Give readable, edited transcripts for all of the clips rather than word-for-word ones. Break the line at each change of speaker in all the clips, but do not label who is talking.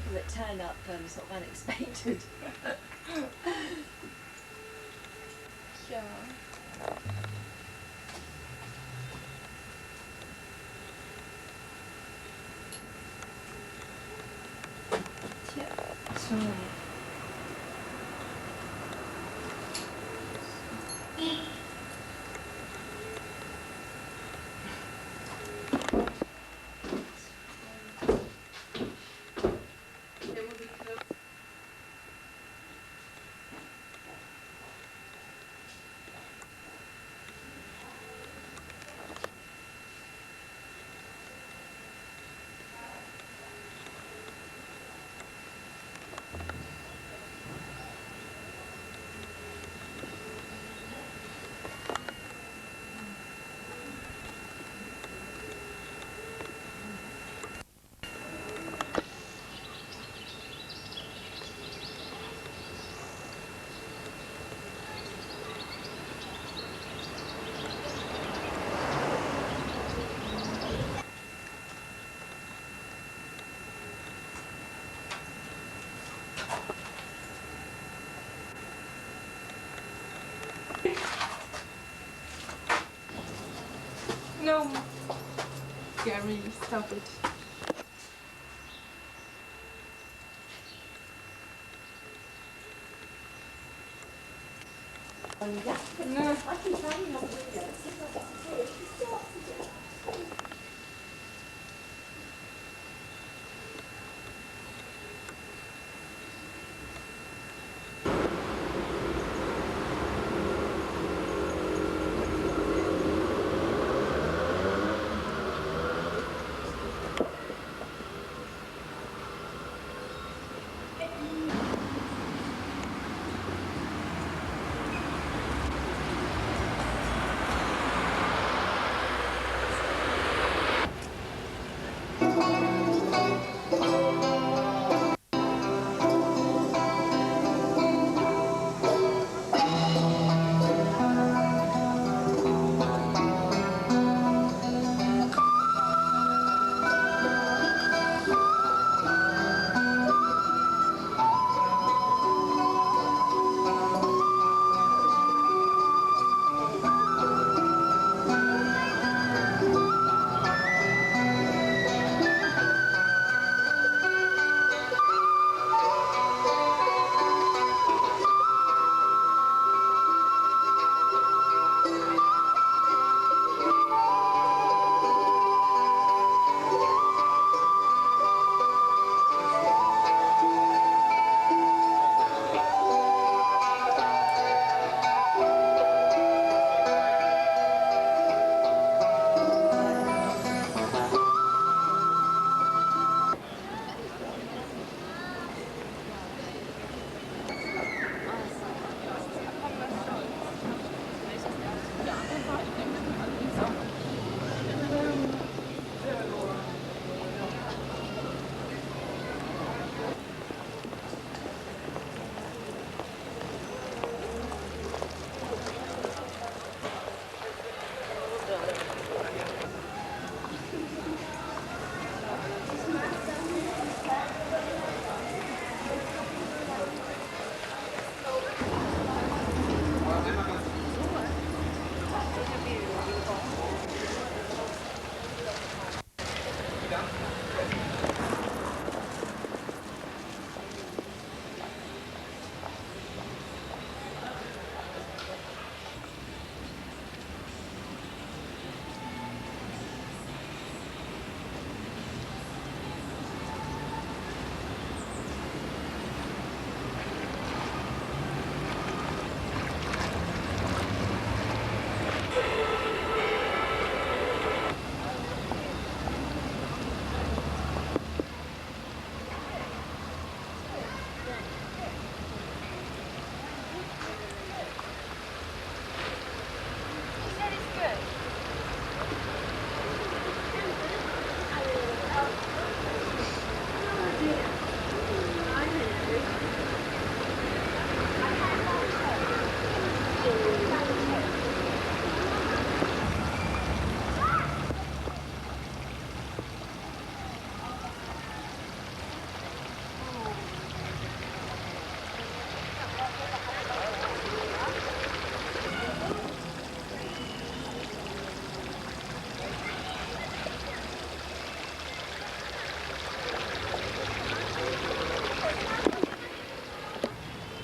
people that turn up sort of unexpected.
Ja. Tja.
So.
No. Gary, stop it.
No. I can tell you not to do that.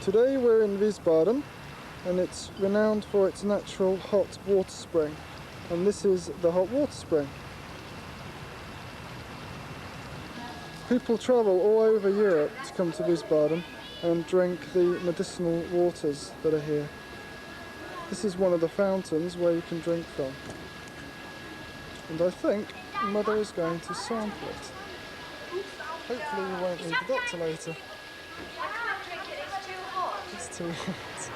Today we're in Wiesbaden, and it's renowned for its natural hot water spring, and this is the hot water spring. People travel all over Europe to come to Wiesbaden and drink the medicinal waters that are here. This is one of the fountains where you can drink from, and I think Mother is going to sample it. Hopefully we won't need the doctor later.
I can't drink it, it's too hot.
It's too hot.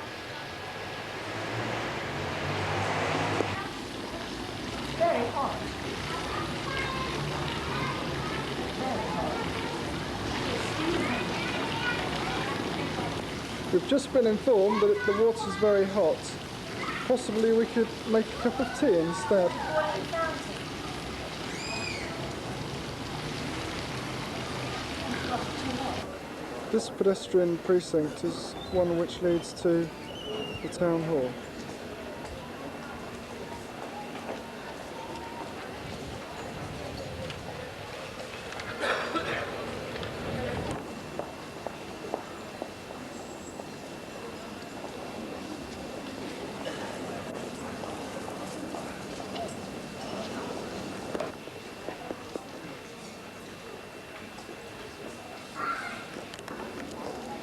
Very hot.
We've just been informed that the water's very hot. Possibly we could make a cup of tea instead. This pedestrian precinct is one which leads to the town hall.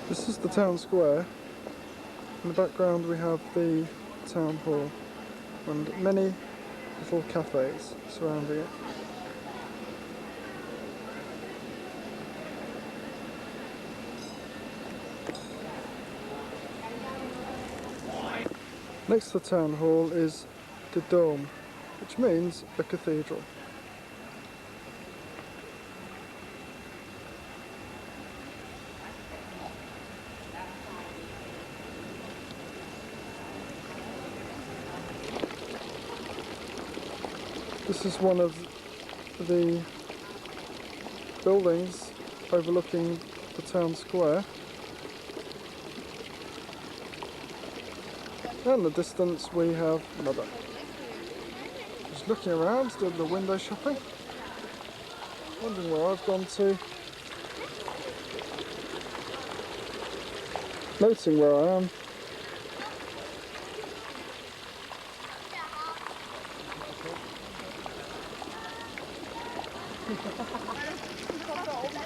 This is the town square. In the background we have the town hall and many little cafes surrounding it. Next to the town hall is the dome, which means a cathedral. This is one of the buildings overlooking the town square. And in the distance we have Mother. Just looking around, doing the window shopping. Wondering where I've gone to. Noting where I am.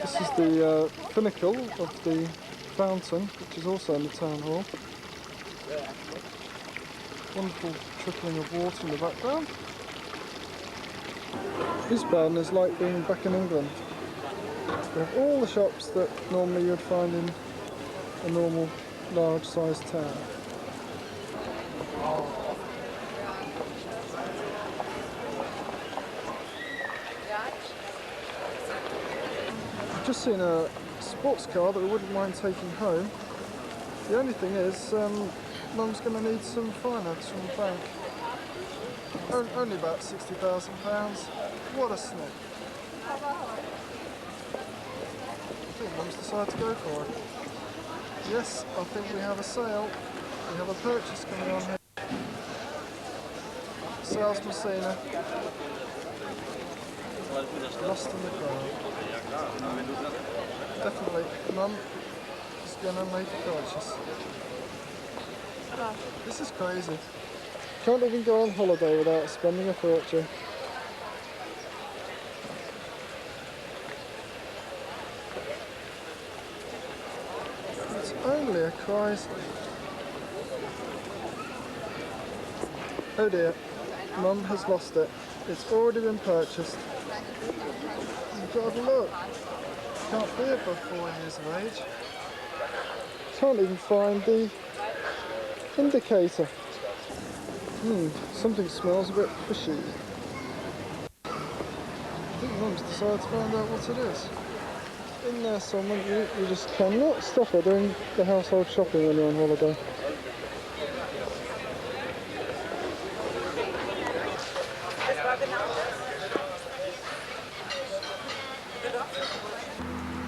This is the pinnacle of the fountain, which is also in the town hall. Wonderful trickling of water in the background. Wiesbaden is like being back in England. We have all the shops that normally you'd find in a normal large-sized town. I've just seen a sports car that we wouldn't mind taking home. The only thing is, Mum's going to need some finance from the bank. Only about £60,000. What a snip. I think Mum's decided to go for it. Yes, I think we have a sale. We have a purchase coming on here. Sales Messina. Lost in the crowd. Definitely, Mum is going to make a purchase. This is crazy. Can't even go on holiday without spending a fortune. It's only a Chrysler. Oh dear, Mum has lost it. It's already been purchased. You've got to look. Can't be above 4 years of age. Can't even find the indicator. Something smells a bit fishy. I think Mum's decided to find out what it is. In there somewhere, you just cannot stop her doing the household shopping when you're on holiday.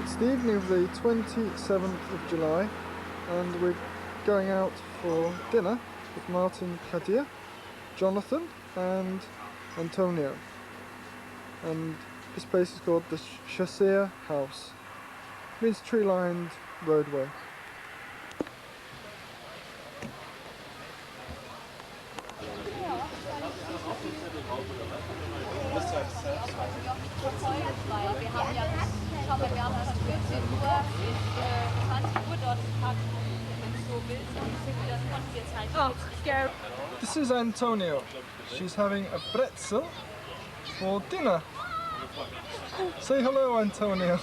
It's the evening of the 27th of July and we're going out for dinner with Martin Kadir, Jonathan and Antonio. And this place is called the Chairlift House. It means tree-lined roadway.
Weil wir haben ja, schau mal, wir haben von 14 Uhr bis 20 Uhr dort gehabt, wenn du so willst, dann konnten wir jetzt halt. Oh, Gary.
This is Antonio. She's having a pretzel for dinner. Say hello, Antonio.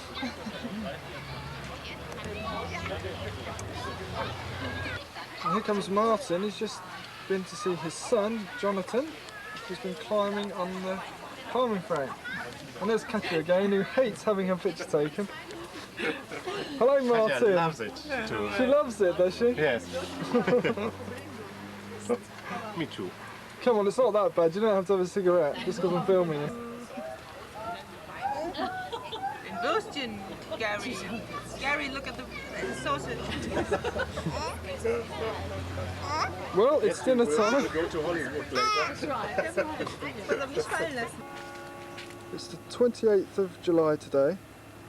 And here comes Martin. He's just been to see his son, Jonathan, who's been climbing on the climbing frame. And there's Katya again, who hates having her picture taken. Hello, Martin.
She loves it too.
She loves it, does she?
Yes. Me too.
Come on, it's not that bad. You don't have to have a cigarette just because I'm filming you.
Würstchen, Gary. Gary, look at the sausage.
Well, it's dinner time.
Go to Hollywood later.
It's the 28th of July today,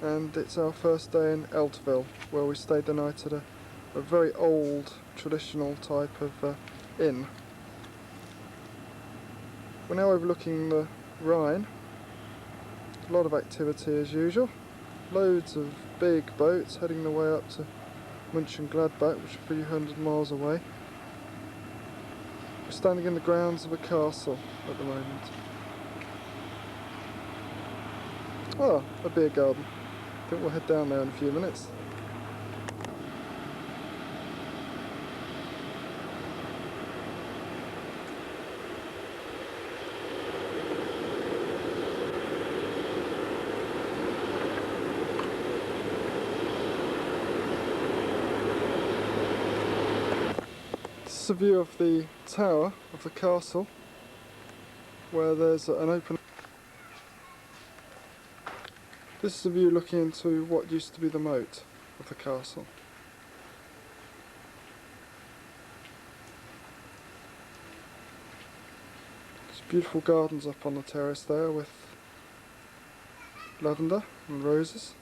and it's our first day in Meltville, where we stayed the night at a very old, traditional type of inn. We're now overlooking the Rhine. A lot of activity as usual. Loads of big boats heading their way up to Mönchengladbach, which is a few hundred miles away. We're standing in the grounds of a castle at the moment. Oh, a beer garden. I think we'll head down there in a few minutes. This is a view of the tower of the castle, where there's an open. This is a view looking into what used to be the moat of the castle. There's beautiful gardens up on the terrace there with lavender and roses.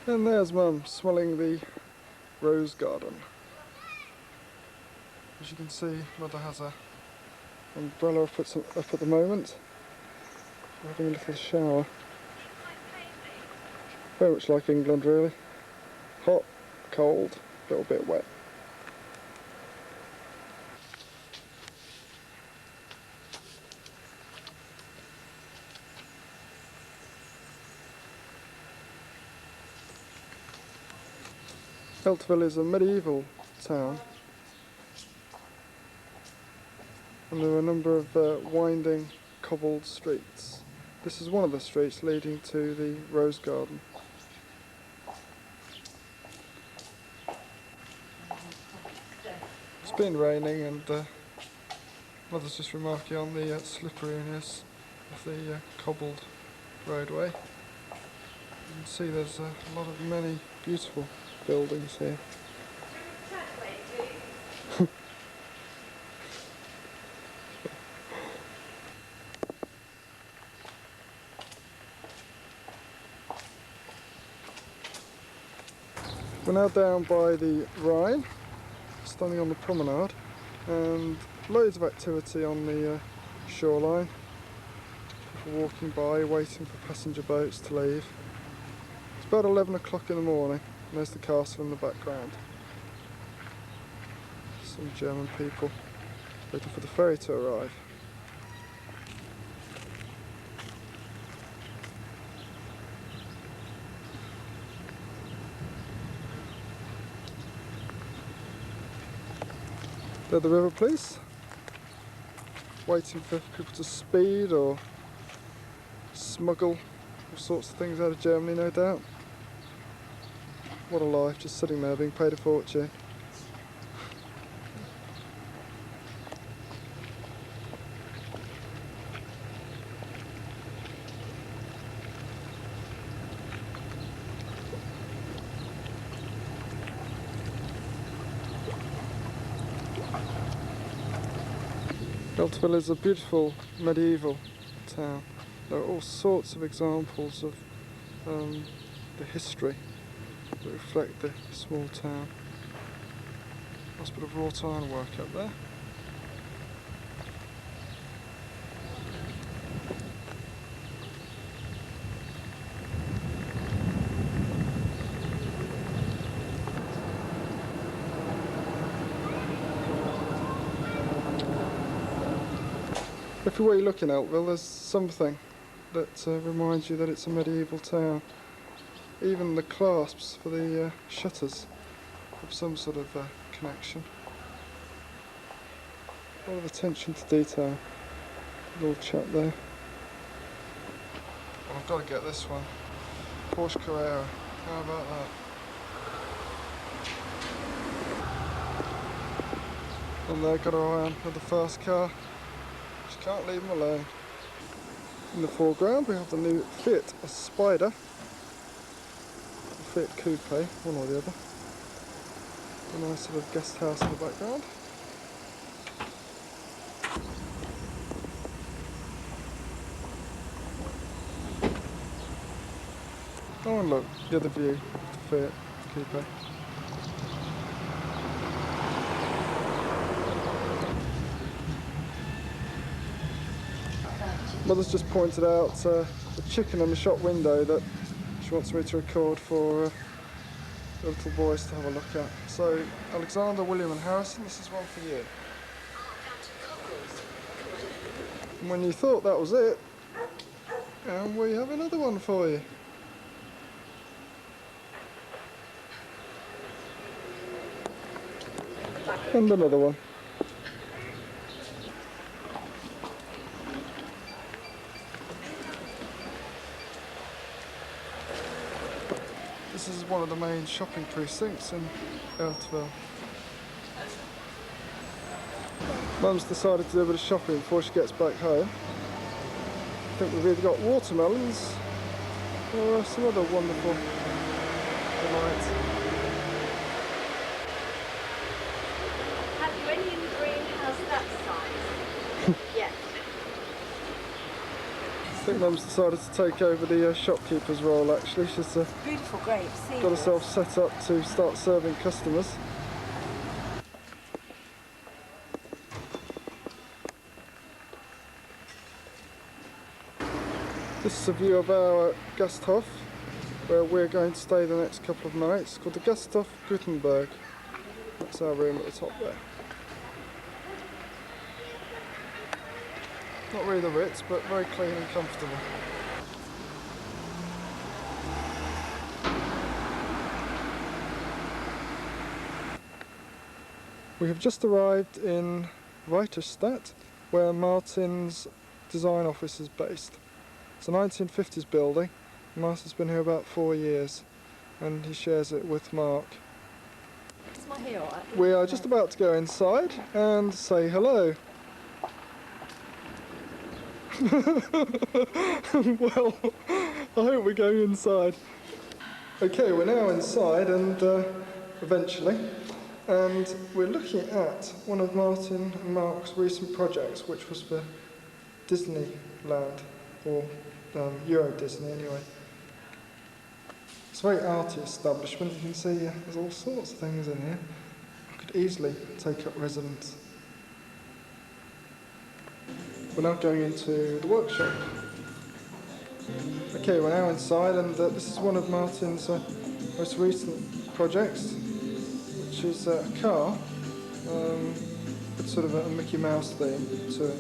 And there's Mum smelling the rose garden. As you can see, Mother has a umbrella up at the moment. We're having a little shower. Very much like England really. Hot, cold, a little bit wet. Meltville is a medieval town, and there are a number of winding cobbled streets. This is one of the streets leading to the rose garden. It's been raining, and Mother's just remarking on the slipperiness of the cobbled roadway. You can see there's a lot of many beautiful buildings here. We're now down by the Rhine, standing on the promenade, and loads of activity on the shoreline. People walking by, waiting for passenger boats to leave. It's about 11 o'clock in the morning. And there's the castle in the background. Some German people waiting for the ferry to arrive. They're the river police, waiting for people to speed or smuggle all sorts of things out of Germany, no doubt. What a life, just sitting there being paid a fortune. Meltville is a beautiful medieval town. There are all sorts of examples of the history that reflect the small town. Nice bit of wrought iron work up there. Everywhere you look in Meltville, there's something that reminds you that it's a medieval town. Even the clasps for the shutters have some sort of connection. A lot of attention to detail. Little chap there. Oh, I've got to get this one. Porsche Carrera. How about that? And there, got around with the first car. Just can't leave them alone. In the foreground we have the new Fiat Spider. Fiat Coupe, one or the other. A nice sort of guest house in the background. Oh, and look, the other view of the Fiat Coupe. Mother's just pointed out the chicken in the shop window that she wants me to record for the little boys to have a look at. So, Alexander, William and Harrison, this is one for you. And when you thought that was it, and we have another one for you. And another one. This is one of the main shopping precincts in Meltville. Mum's decided to do a bit of shopping before she gets back home. I think we've either got watermelons or some other wonderful delights.
Have you any in the greenhouse that size? Yes.
I think Mum's decided to take over the shopkeeper's role actually. She's
Beautiful grapes. See
got herself set up to start serving customers. This is a view of our Gasthof, where we're going to stay the next couple of nights. It's called the Gasthof Gutenberg. That's our room at the top there. Not really the Ritz, but very clean and comfortable. We have just arrived in Darmstadt, where Martin's design office is based. It's a 1950s building. Martin's been here about 4 years, and he shares it with Mark.
Is my hair alright?
We are just about to go inside and say hello. Well, I hope we go inside. Okay, we're now inside and eventually, and we're looking at one of Martin and Mark's recent projects, which was for Disneyland, or Euro Disney anyway. It's a very arty establishment. You can see there's all sorts of things in here. I could easily take up residence. We're now going into the workshop. Okay, we're now inside, and this is one of Martin's most recent projects, which is a car with sort of a Mickey Mouse theme to it.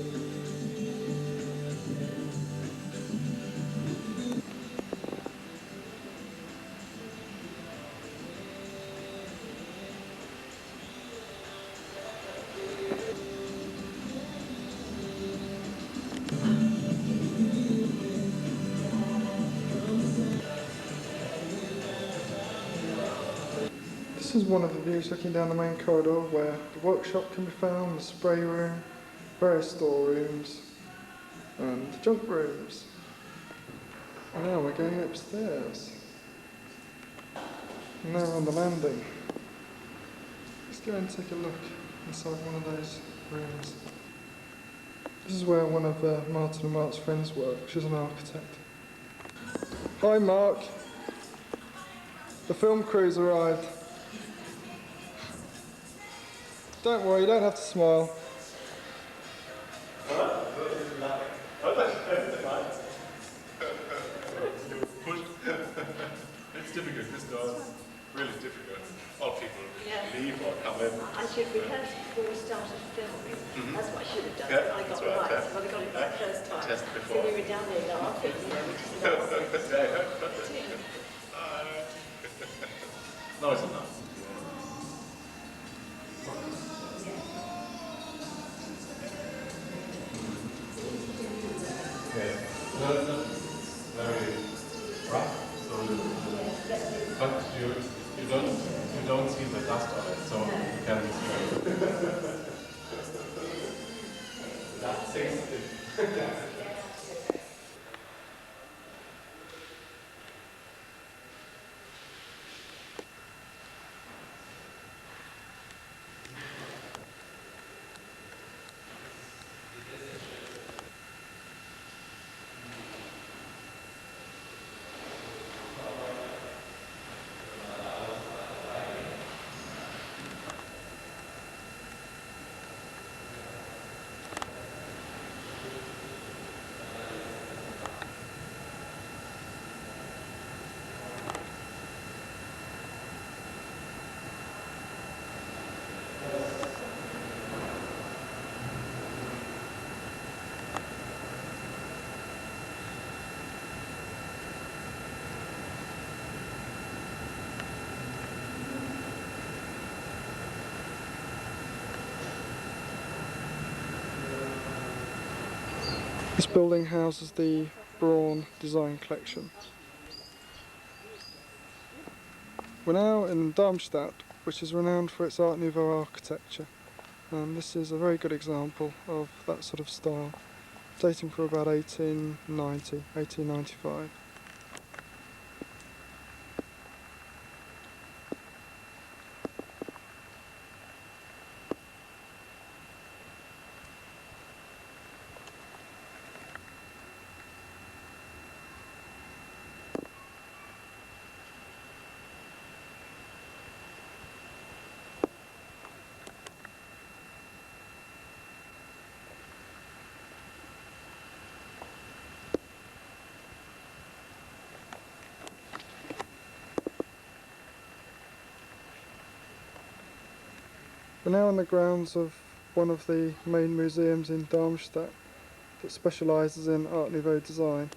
This is one of the views looking down the main corridor where the workshop can be found, the spray room, various storerooms and the junk rooms. And now we're going upstairs. And now we're on the landing. Let's go and take a look inside one of those rooms. This is where one of Martin and Mark's friends works. She's an architect. Hi Mark. The film crew's arrived. Don't worry, you don't have to smile.
It's difficult, this door is really difficult. All people leave or come in.
I should rehearse before we started filming. That's what I should have done.
Yeah,
So I got
that's
it
right,
right.
yeah.
So I got it right first time.
Test
So
before.
we were down there laughing, which is not
No, it's enough. Yeah, no, very rough. So, but you don't see the dust on it, so you can see that's sensitive.
This building houses the Braun Design Collection. We're now in Darmstadt, which is renowned for its Art Nouveau architecture, and this is a very good example of that sort of style, dating from about 1890, 1895. We're now in the grounds of one of the main museums in Darmstadt that specialises in Art Nouveau design,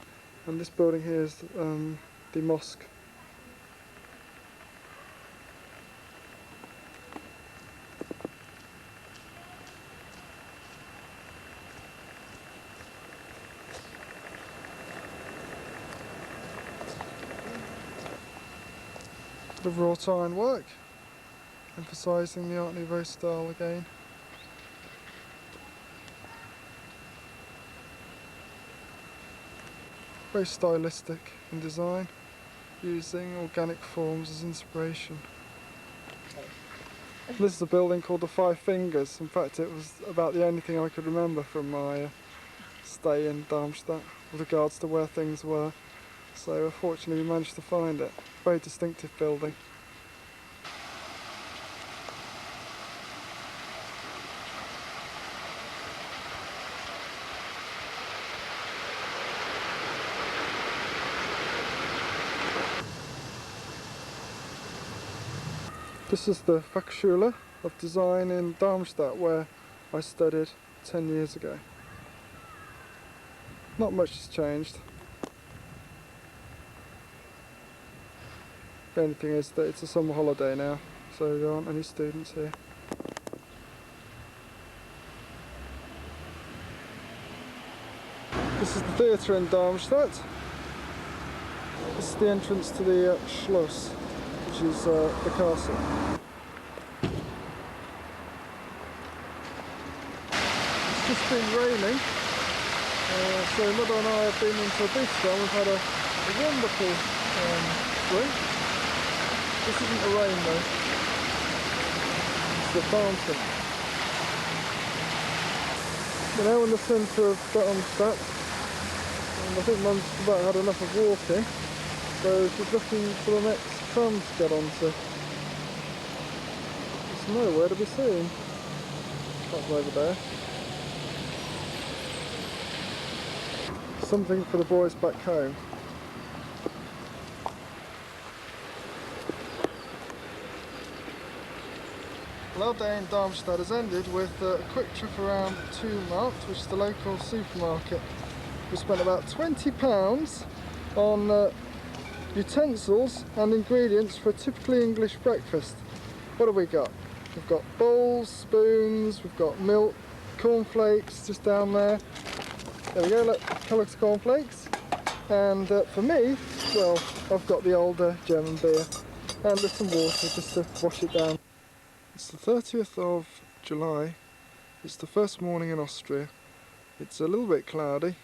and this building here is the mosque. Bit of wrought iron work, emphasising the Art Nouveau style again. Very stylistic in design, using organic forms as inspiration. This is a building called the Five Fingers. In fact, it was about the only thing I could remember from my stay in Darmstadt with regards to where things were. So fortunately we managed to find it. Very distinctive building. This is the Fachschule of Design in Darmstadt, where I studied 10 years ago. Not much has changed. The only thing is that it's a summer holiday now, so there aren't any students here. This is the theatre in Darmstadt. This is the entrance to the Schloss, which is the castle. It's just been raining, so Mother and I have been into a bistro and we've had a wonderful drink. This isn't the rain though, it's the fountain. We're now in the centre of Darmstadt, and I think Mum's about had enough of walking, so she's looking for the next tram to get onto. There's nowhere to be seen. Up over there. Something for the boys back home. Well, our day in Darmstadt has ended with a quick trip around to Markt, which is the local supermarket. We spent about £20 on utensils and ingredients for a typically English breakfast. What have we got? We've got bowls, spoons, we've got milk, cornflakes just down there. There we go, look, Kellogg's cornflakes. And for me, well, I've got the older German beer and with some water just to wash it down. It's the 30th of July. It's the first morning in Austria. It's a little bit cloudy.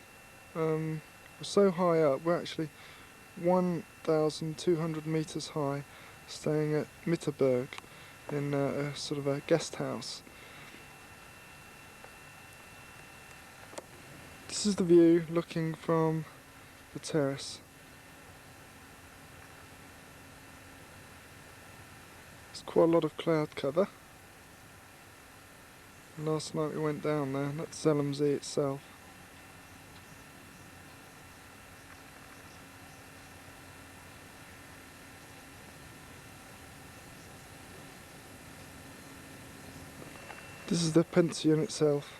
We're so high up, we're actually 1,200 meters high, staying at Mitterberg in a sort of a guest house. This is the view looking from the terrace. There's quite a lot of cloud cover. Last night we went down there, and that's Zelmsee itself. This is the pension itself.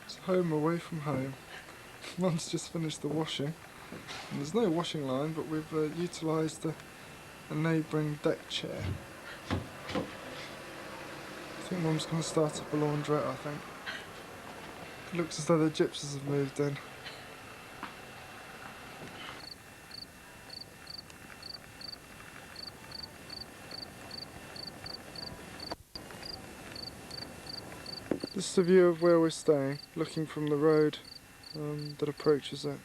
It's home away from home. Mum's just finished the washing. And there's no washing line, but we've utilised a neighbouring deck chair. I think Mum's going to start up a laundrette, I think. It looks as though the gypsies have moved in. This is the view of where we're staying, looking from the road that approaches it.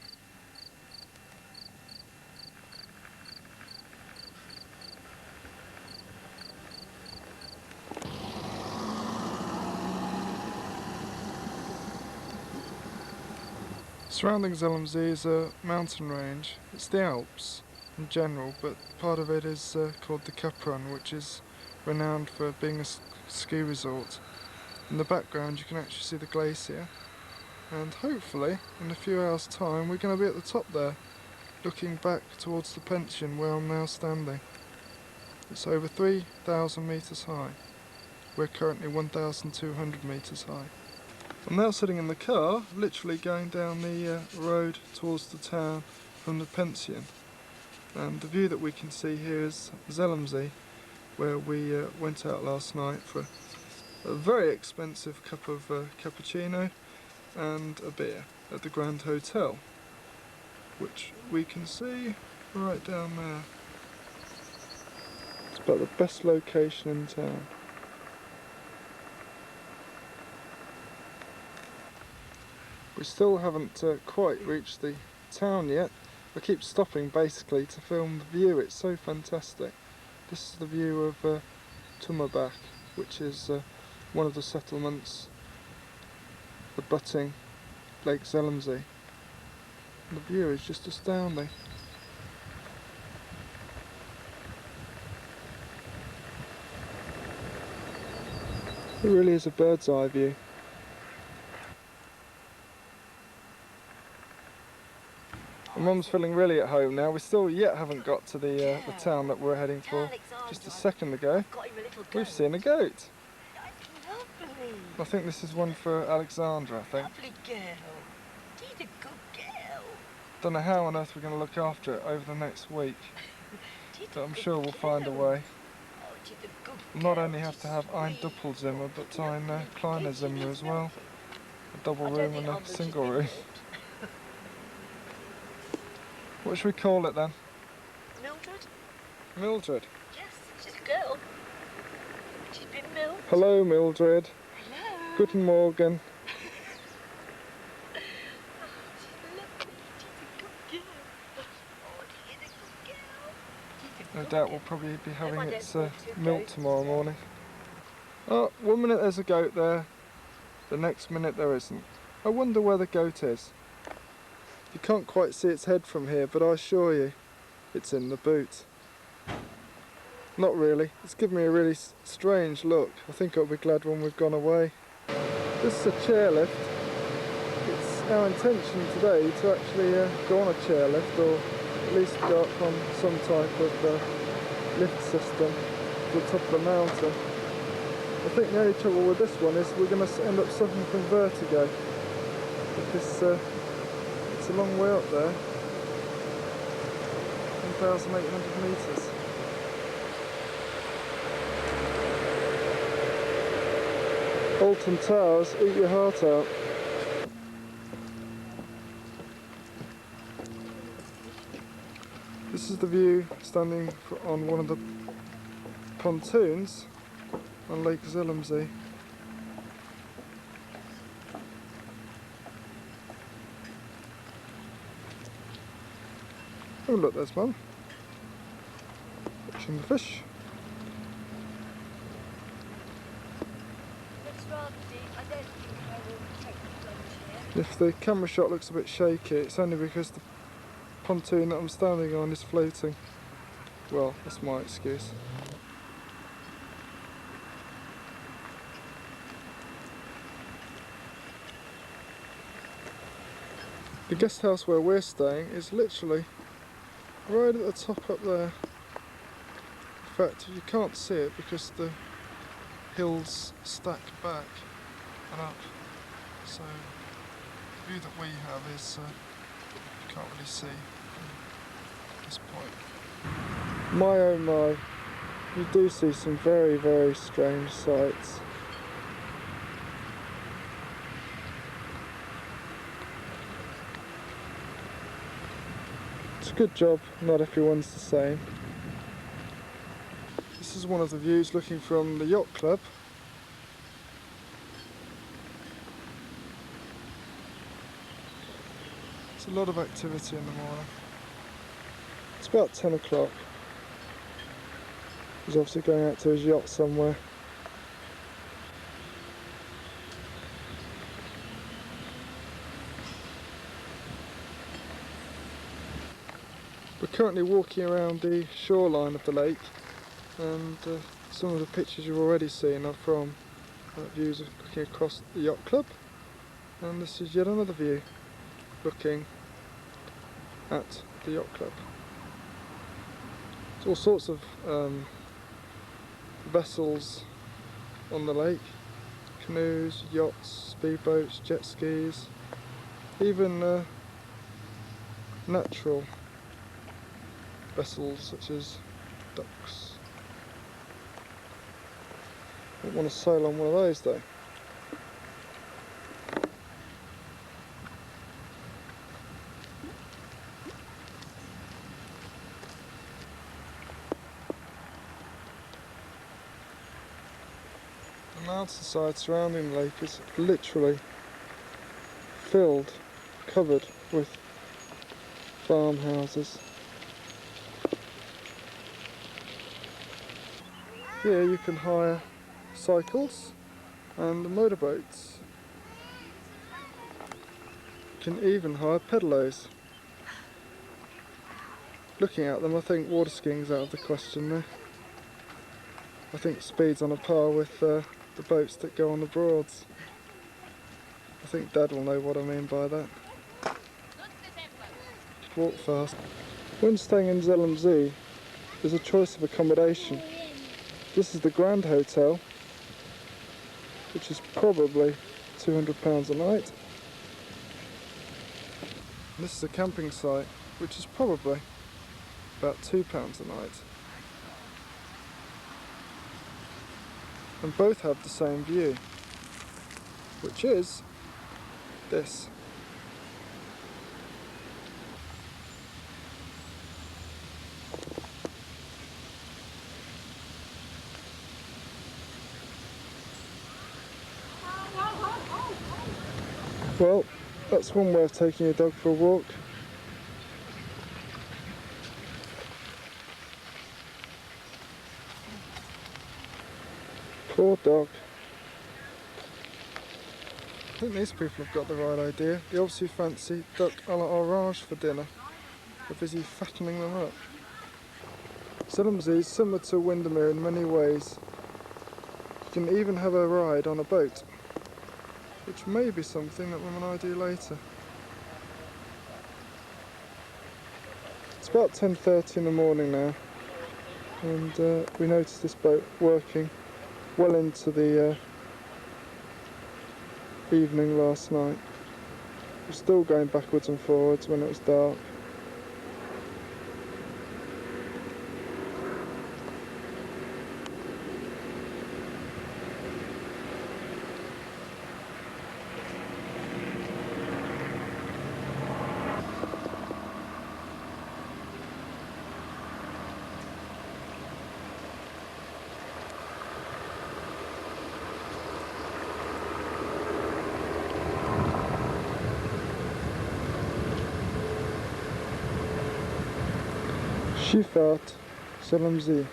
Surrounding Zelmsee is a mountain range. It's the Alps in general, but part of it is called the Capron, which is renowned for being a ski resort. In the background you can actually see the glacier, and hopefully in a few hours' time we're going to be at the top there, looking back towards the pension where I'm now standing. It's over 3,000 metres high. We're currently 1,200 metres high. I'm now sitting in the car, literally going down the road towards the town from the pension, and the view that we can see here is Zelmsee, where we went out last night for a very expensive cup of cappuccino and a beer at the Grand Hotel, which we can see right down there. It's about the best location in town. We still haven't quite reached the town yet. I keep stopping basically to film the view, it's so fantastic. This is the view of Tummerbach, which is one of the settlements abutting Lake Zelmsee. The view is just astounding. It really is a bird's eye view. Mum's feeling really at home now. We still yet haven't got to the town that we're heading for. Just a second ago, we've seen a goat. I think this is one for Alexandra, I think.
Lovely girl. She's a good girl.
Don't know how on earth we're going to look after it over the next week, but I'm sure we'll find a way. We'll not only have to have ein Doppelzimmer, but ein kleiner Zimmer as well. A double room and a single room. What should we call it then?
Mildred?
Mildred.
Yes, she's a girl. She's been Mildred.
Hello, Mildred.
Hello.
Guten Morgen.
Oh, she's lovely. She's a good girl.
No doubt we'll probably be having its milk tomorrow morning. Oh, 1 minute there's a goat there, the next minute there isn't. I wonder where the goat is. You can't quite see its head from here, but I assure you it's in the boot. Not really, it's given me a really strange look. I think I'll be glad when we've gone away. This is a chairlift. It's our intention today to actually go on a chairlift, or at least go up on some type of lift system to the top of the mountain. I think the only trouble with this one is we're going to end up suffering from vertigo, because it's a long way up there, 1,800 metres. Alton Towers, eat your heart out. This is the view standing on one of the pontoons on Lake Zillemzee. Oh look, there's Mum, watching the fish. If the camera shot looks a bit shaky, it's only because the pontoon that I'm standing on is floating. Well, that's my excuse. The guest house where we're staying is literally right at the top up there. In fact, you can't see it because the hills stack back and up. So the view that we have is you can't really see from this point. My oh my, you do see some very, very strange sights. It's a good job, not everyone's the same. This is one of the views looking from the yacht club. There's a lot of activity in the morning. It's about 10 o'clock. He's obviously going out to his yacht somewhere. We're currently walking around the shoreline of the lake, and some of the pictures you've already seen are from views of looking across the yacht club, and this is yet another view looking at the yacht club. There's all sorts of vessels on the lake, canoes, yachts, speedboats, jet skis, even natural vessels such as ducks. I don't want to sail on one of those though. The mountainside surrounding the lake is literally filled, covered with farmhouses. Here you can hire cycles and motorboats. You can even hire pedalos. Looking at them, I think water skiing's out of the question there. I think speed's on a par with the boats that go on the Broads. I think Dad will know what I mean by that. Just walk fast. When staying in Zillemzee, there's a choice of accommodation. This is the Grand Hotel, which is probably £200 a night. And this is a camping site, which is probably about £2 a night. And both have the same view, which is this. Well, that's one way of taking your dog for a walk. Poor dog. I think these people have got the right idea. They obviously fancy duck à la orange for dinner. They're busy fattening them up. Zelmsee is similar to Windermere in many ways. You can even have a ride on a boat, which may be something that Mum and I do later. It's about 10:30 in the morning now, and we noticed this boat working well into the evening last night. It was still going backwards and forwards when it was dark. Schifffahrt, Zelmsee.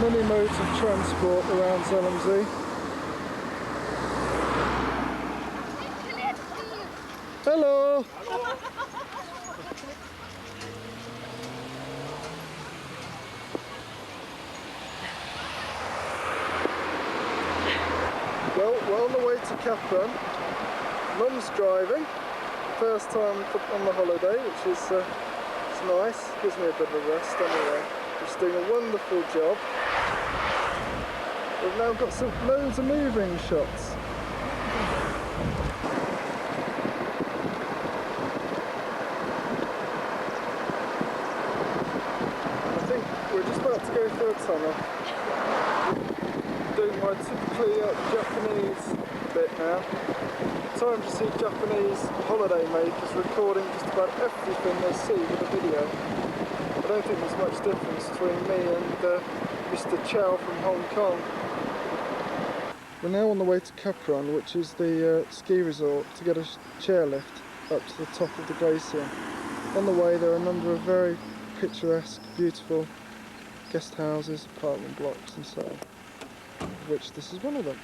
Many modes of transport around Zelmsee. Hello! Well, we're on the way to Capron. Mum's driving. First time on the holiday, which is it's nice. Gives me a bit of a rest anyway. She's doing a wonderful job. We've now got loads of moving shots. I think we're just about to go through a tunnel. Doing my typically Japanese bit now. Time to see Japanese holiday makers recording just about everything they see with a video. I don't think there's much difference between me and Mr. Chow from Hong Kong. We're now on the way to Capron, which is the ski resort, to get a chairlift up to the top of the glacier. On the way there are a number of very picturesque, beautiful guest houses, apartment blocks and so on, of which this is one of them.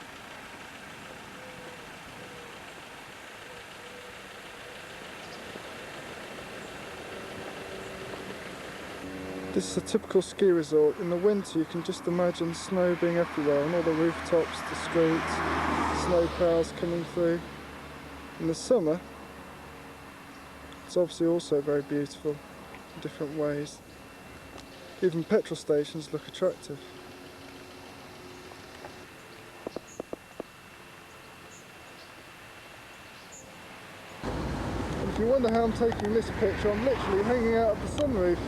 This is a typical ski resort. In the winter you can just imagine snow being everywhere on all the rooftops, the streets, snow plows coming through. In the summer it's obviously also very beautiful in different ways. Even petrol stations look attractive. And if you wonder how I'm taking this picture, I'm literally hanging out of the sunroof.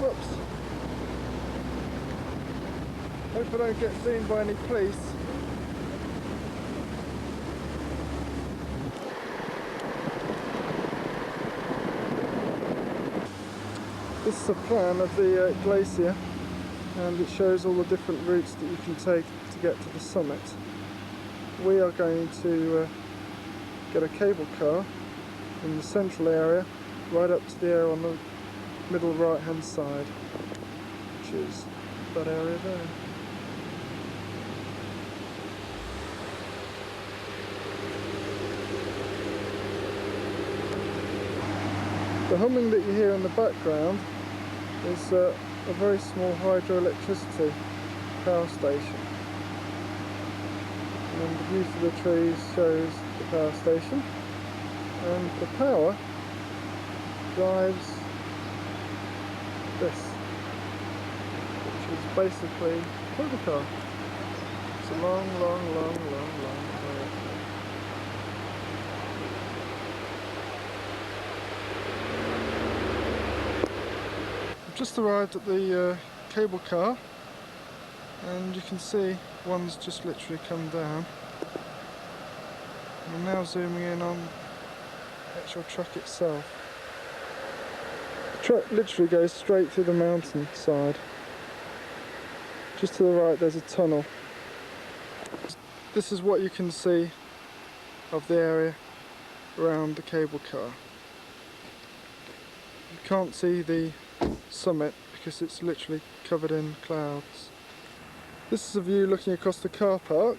Whoops. Hope I don't get seen by any police. This is a plan of the glacier, and it shows all the different routes that you can take to get to the summit. We are going to get a cable car in the central area, right up to the area on the middle right hand side, which is that area there. The humming that you hear in the background is a very small hydroelectricity power station, and the view through the trees shows the power station, and the power drives this, which is basically a cable car. It's a long way up there. I've just arrived at the cable car, and you can see one's just literally come down. I'm now zooming in on the actual truck itself. The truck literally goes straight through the mountain side. Just to the right there's a tunnel. This is what you can see of the area around the cable car. You can't see the summit because it's literally covered in clouds. This is a view looking across the car park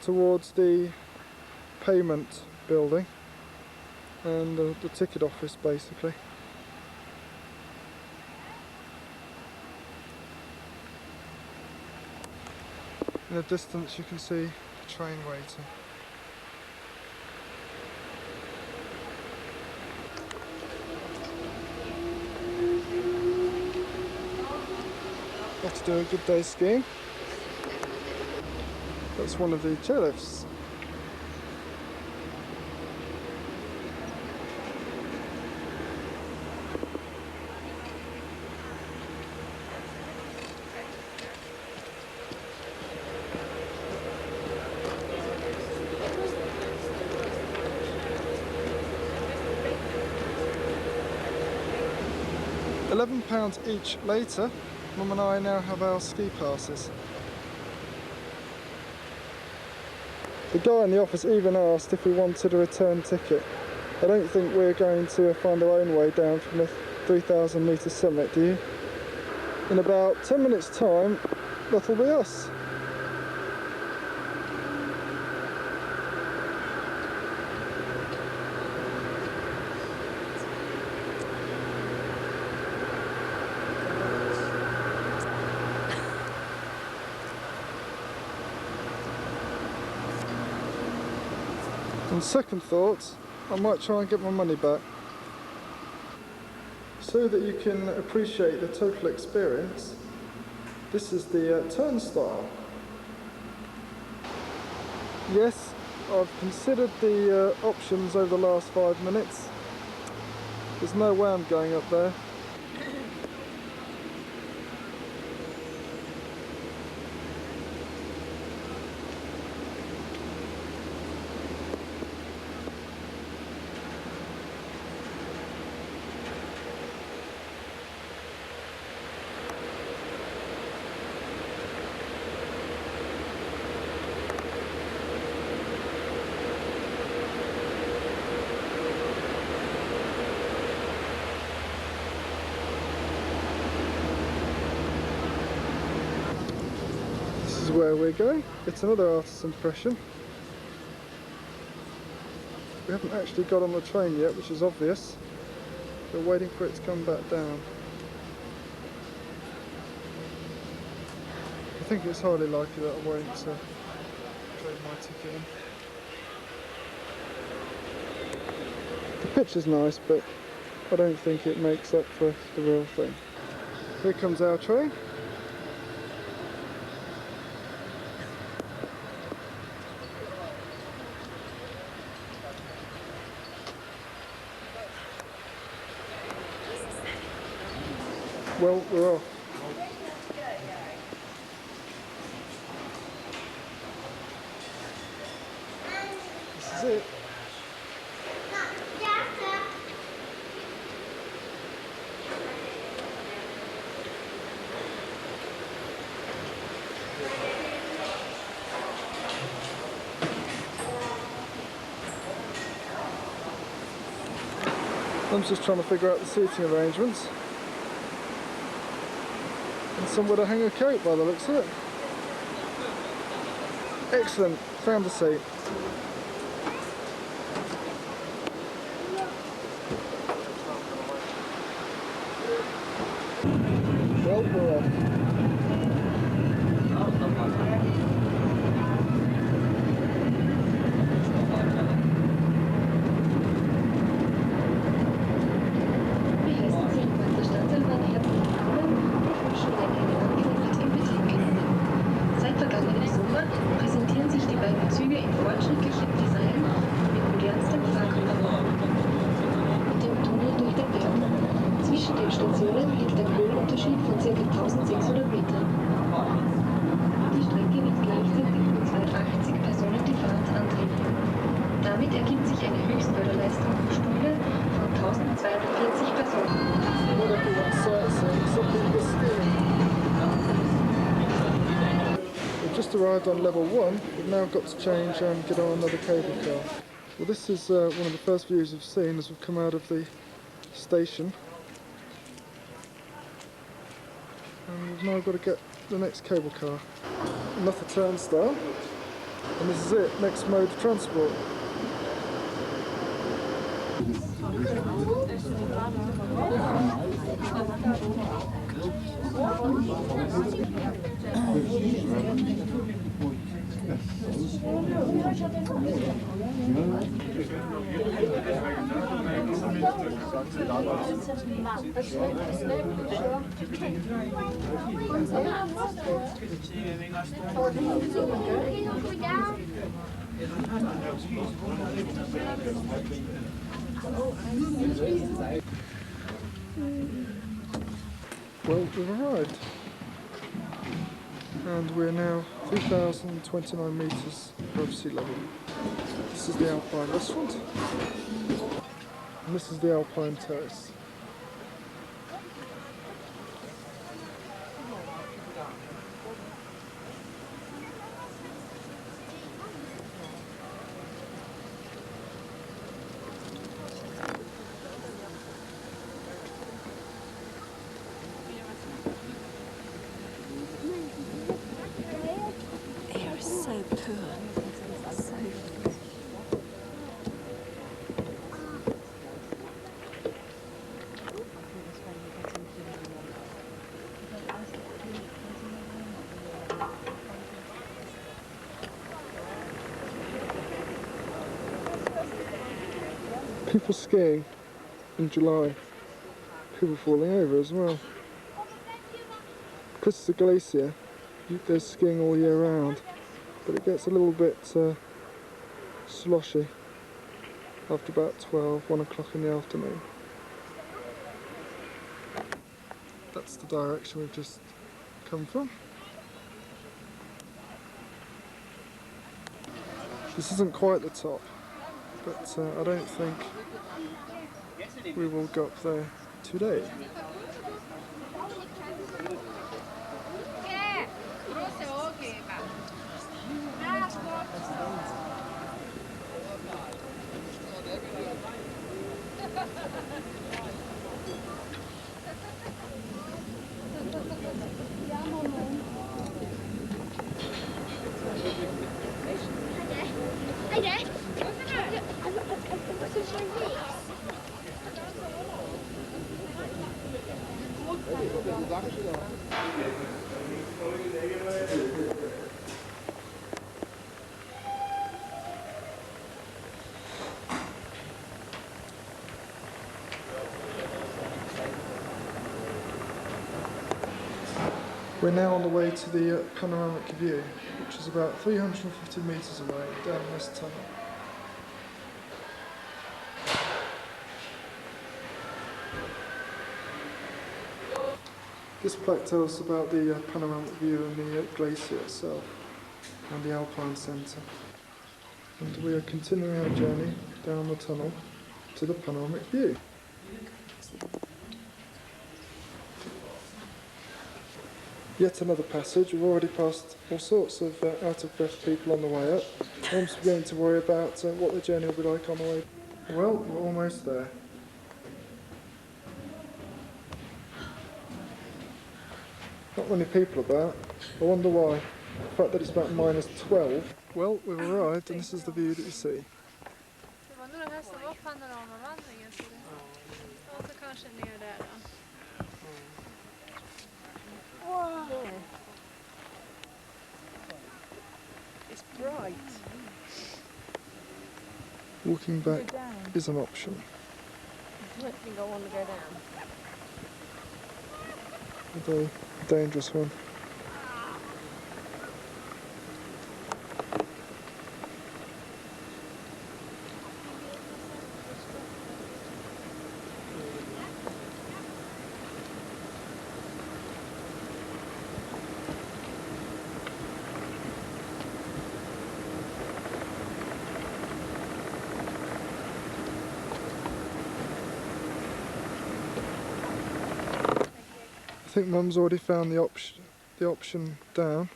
towards the payment building and the ticket office basically. In the distance you can see a train waiting. Got to do a good day skiing. That's one of the chairlifts. £11 each later, Mum and I now have our ski passes. The guy in the office even asked if we wanted a return ticket. I don't think we're going to find our own way down from the 3,000 metre summit, do you? In about 10 minutes time, that'll be us. On second thoughts, I might try and get my money back. So that you can appreciate the total experience, this is the turnstile. Yes, I've considered the options over the last 5 minutes. There's no way I'm going up there. This is where we're going. It's another artist's impression. We haven't actually got on the train yet, which is obvious. We're waiting for it to come back down. I think it's highly likely that I won't trade my ticket in. The picture's nice, but I don't think it makes up for the real thing. Here comes our train. Well, we're off. This is it. I'm just trying to figure out the seating arrangements. And somewhere to hang a coat by the looks of it. Excellent, found a seat. Well, we're off. Just arrived on level 1 with now got to change and get on another cable car. Well, this is one of the first views we've seen as we've come out of the station. And we've now got to get the next cable car. Another turnstile. And this is it, next mode of transport. Well, we've arrived, and we're now 3,029 metres above sea level. This is the Alpine restaurant, and this is the Alpine terrace. People skiing in July, people falling over as well. Because it's a glacier, there's skiing all year round, but it gets a little bit sloshy after about 1 o'clock in the afternoon. That's the direction we've just come from. This isn't quite the top, but I don't think we will go up there today. We're now on the way to the Panoramic view, which is about 350 metres away down this tunnel. This plaque tells us about the panoramic view and the glacier itself and the Alpine Centre. And we are continuing our journey down the tunnel to the panoramic view. Yet another passage. We've already passed all sorts of out-of-breath people on the way up. I'm beginning to worry about what the journey will be like on the way. Well, we're almost there. Not many people about. I wonder why. The fact that it's about -12. Well, we've arrived and this is the view that you see.
Whoa. It's bright.
Walking back is an option.
I don't think I want to go down.
Although a dangerous one. I think Mum's already found the option down.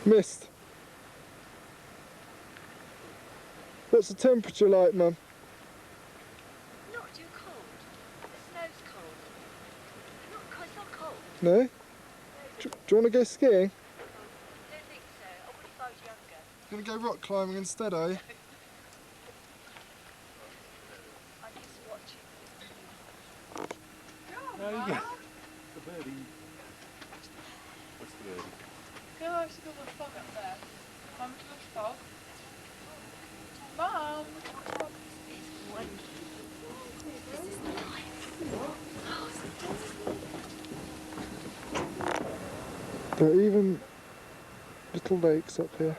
Mist. What's the temperature like, Mum?
Not too cold. The snow's cold. It's not cold.
No? Do you want to go skiing?
I don't think so. I would if I was younger.
Going to go rock climbing instead, are you?
I just watch it.
There you go. The birdie. What's the birdie?
Ja, ik zie wel wat fog up there. Mum, too much fog. Mum!
There are even little lakes up here.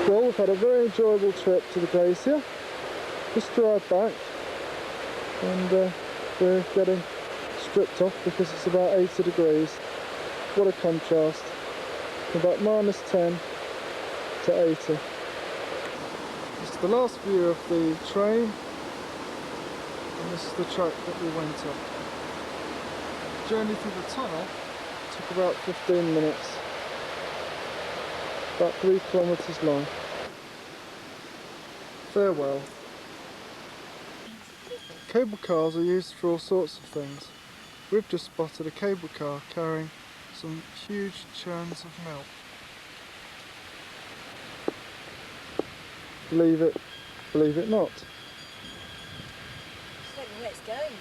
Well, we've had a very enjoyable trip to the glacier. Just arrived back and we're getting stripped off because it's about 80 degrees. What a contrast. From about -10 to 80. This is the last view of the train and this is the track that we went on. The journey through the tunnel took about 15 minutes. About 3 kilometres long. Farewell. Cable cars are used for all sorts of things. We've just spotted a cable car carrying some huge churns of milk. Believe it not.
I don't know where it's going.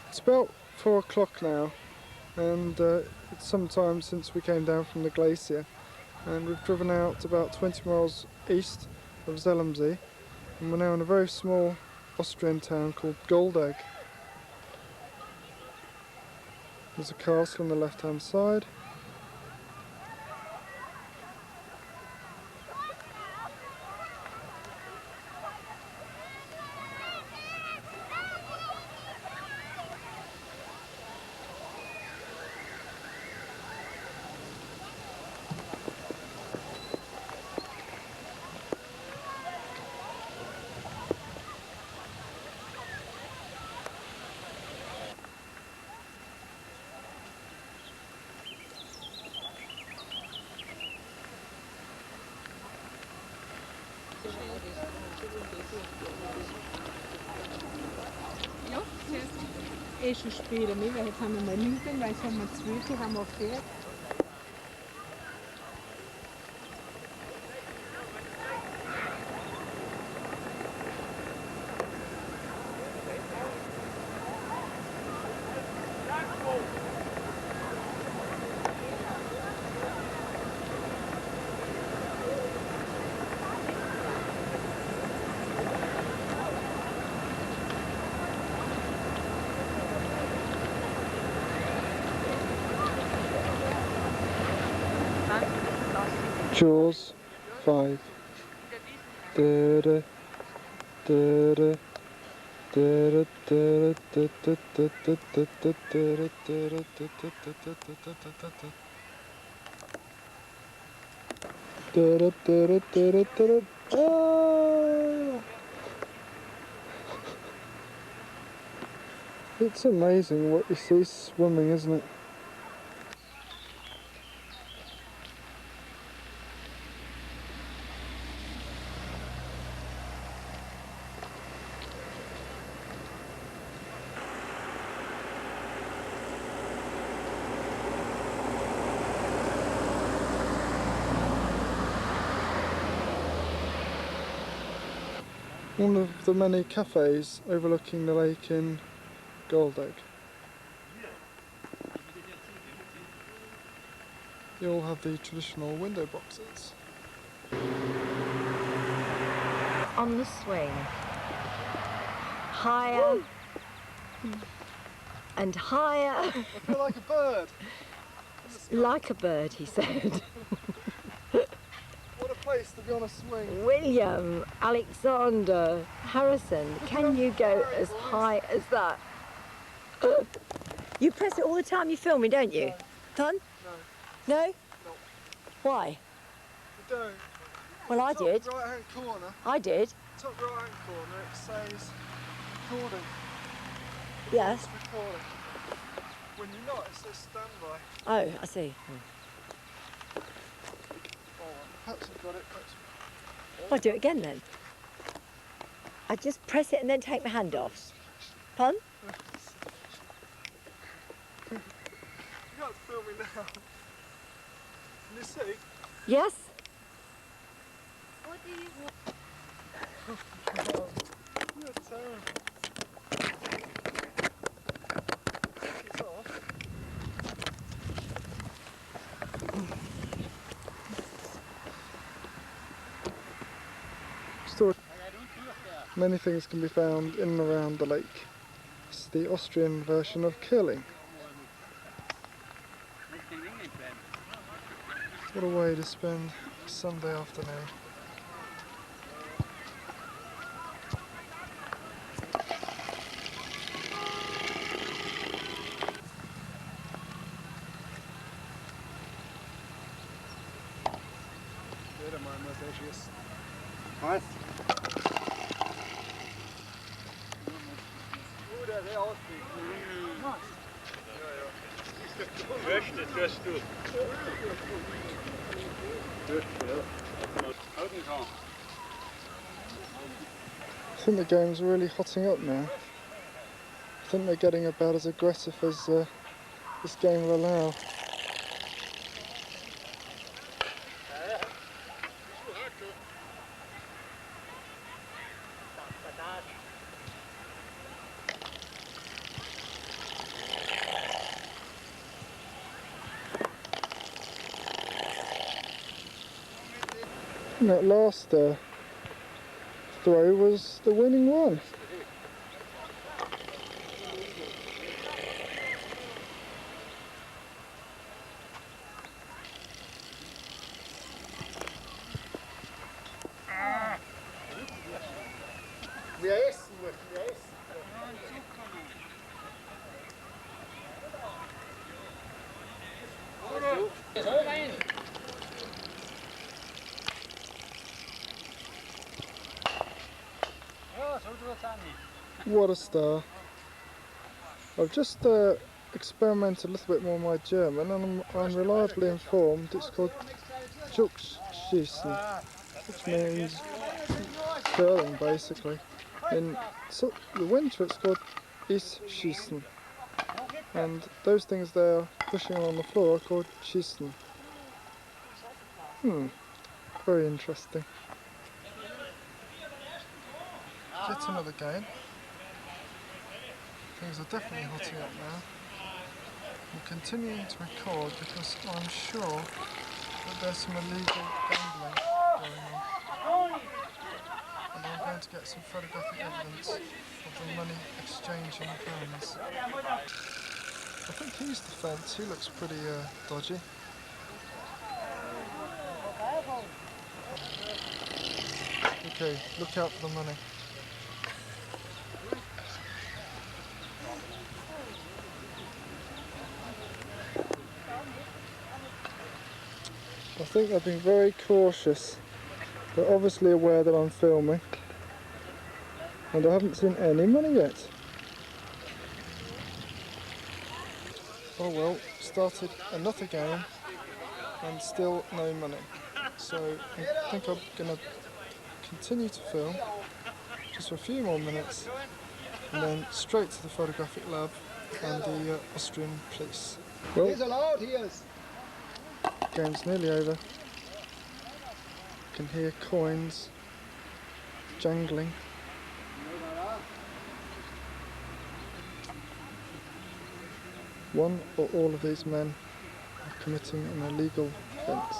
It's about 4 o'clock now and it's some time since we came down from the glacier and we've driven out about 20 miles east of Zellamsee and we're now in a very small Austrian town called Goldegg. There's a castle on the left hand side.
Ja, zuerst schon spielen. Jetzt haben wir mal 9, dann haben wir 2, haben wir 4.
Jaws 5. Da-da, da-da, da-da, da-da, da-da, da-da, da-da, da-da, da-da, da-da. Da-da, da-da, da-da, da-da. Ah! It's amazing what you see swimming, isn't it? One of the many cafes overlooking the lake in Goldegg. You all have the traditional window boxes.
On the swing. Higher. And higher.
I feel like a bird.
Like a bird, he said.
What a place to be on a swing.
William Alexander Harrison, can you go as high as that? You press it all the time you film me, don't you? Ton?
No.
No?
No.
Why?
You don't.
Well, I did.
Top right hand corner.
I did.
Top right hand corner it says recording.
Yes.
It's recording. When you're not, it says standby.
Oh, I see.
Oh, perhaps I've got it. Perhaps...
I'll do it again then. I just press it and then take my hand off. Pun?
You can't film me now. Can you see?
Yes?
What do you want?
Oh, you're terrible. It's off. Still, many things can be found in and around the lake. This is the Austrian version of curling. What a way to spend a Sunday afternoon.
Was?
I think the game's really hotting up now. I think they're getting about as aggressive as this game will allow. And that last throw was the winning one. What a star. I've just experimented a little bit more with my German, and I'm reliably informed it's called Juckschießen, which means curling basically. In the winter it's called Eisschießen, and those things there pushing on the floor are called Schießen. Very interesting. Yet another game. Things are definitely hotting up now. I'm continuing to record because I'm sure that there's some illegal gambling going on. And I'm going to get some photographic evidence of the money exchanging hands. I think he's the fence, he looks pretty dodgy. Okay, look out for the money. I think they've been very cautious. They're obviously aware that I'm filming. And I haven't seen any money yet. Oh well, started another game and still no money. So I think I'm going to continue to film just for a few more minutes and then straight to the photographic lab and the Austrian police. Well, game's nearly over. You can hear coins jangling. One or all of these men are committing an illegal offence.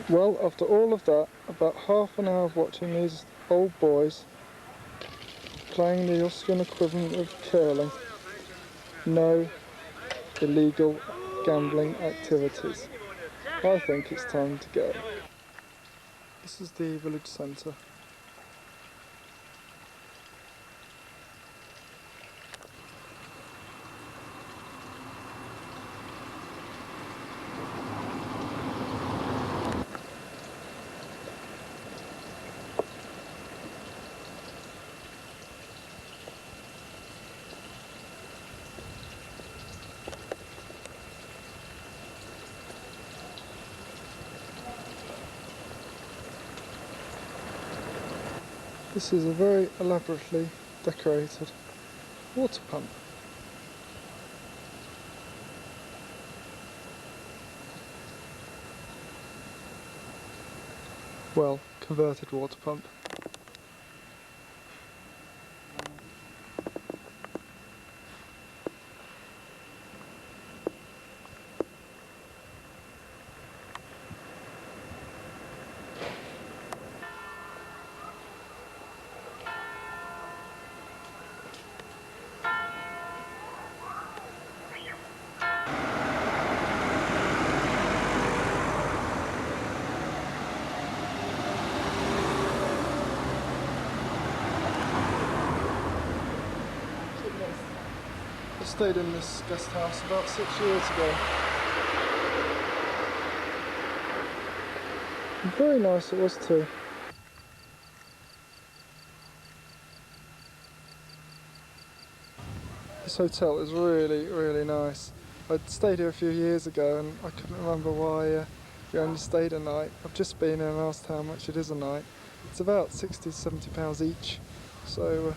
Well, after all of that, about half an hour of watching these old boys playing the Austrian equivalent of curling, no illegal gambling activities. I think it's time to go. This is the village centre. This is a very elaborately decorated water pump. Well, converted water pump. I stayed in this guest house about 6 years ago. And very nice it was too. This hotel is really, really nice. I'd stayed here a few years ago and I couldn't remember why we only stayed a night. I've just been here and asked how much it is a night. It's about 60 to £70 each, so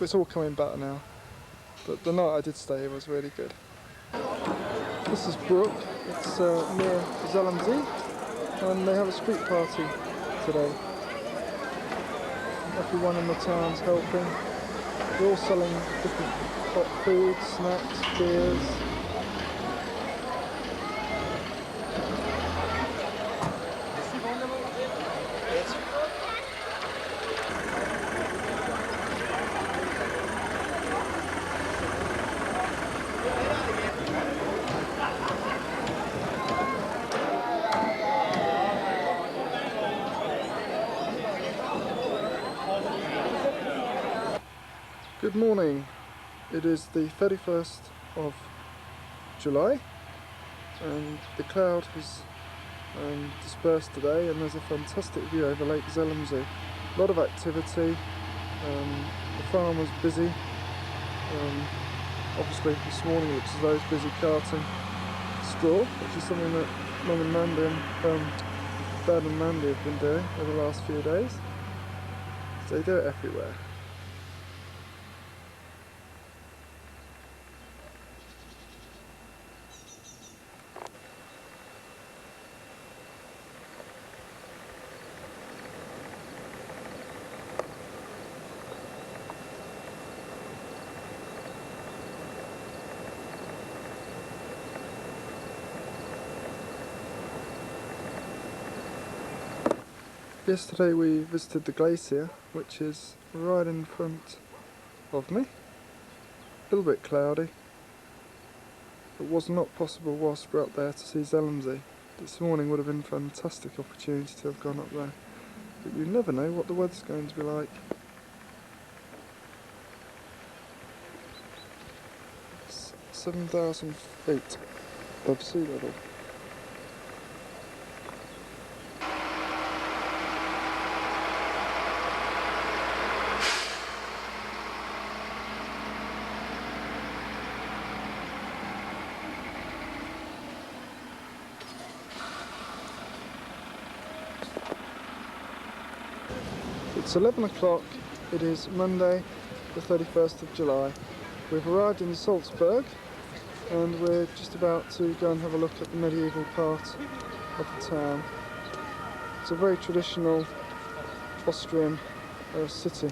it's all coming back now. But the night I did stay here was really good. This is Brook, it's near Zelensee, and they have a street party today. Everyone in the town's helping. They're all selling different hot foods, snacks, beers. Good morning. It is the 31st of July and the cloud has dispersed today and there's a fantastic view over Lake Zelensee. A lot of activity, the farm was busy. Obviously this morning it looks as though it's busy carting straw, which is something that Mum and Mandy Dad and Mandy have been doing over the last few days. So they do it everywhere. Yesterday we visited the Glacier, which is right in front of me. A little bit cloudy. It was not possible whilst we're up there to see Zelensee. This morning would have been a fantastic opportunity to have gone up there. But you never know what the weather's going to be like. 7,000 feet above sea level. It's 11 o'clock, it is Monday the 31st of July. We've arrived in Salzburg and we're just about to go and have a look at the medieval part of the town. It's a very traditional Austrian city.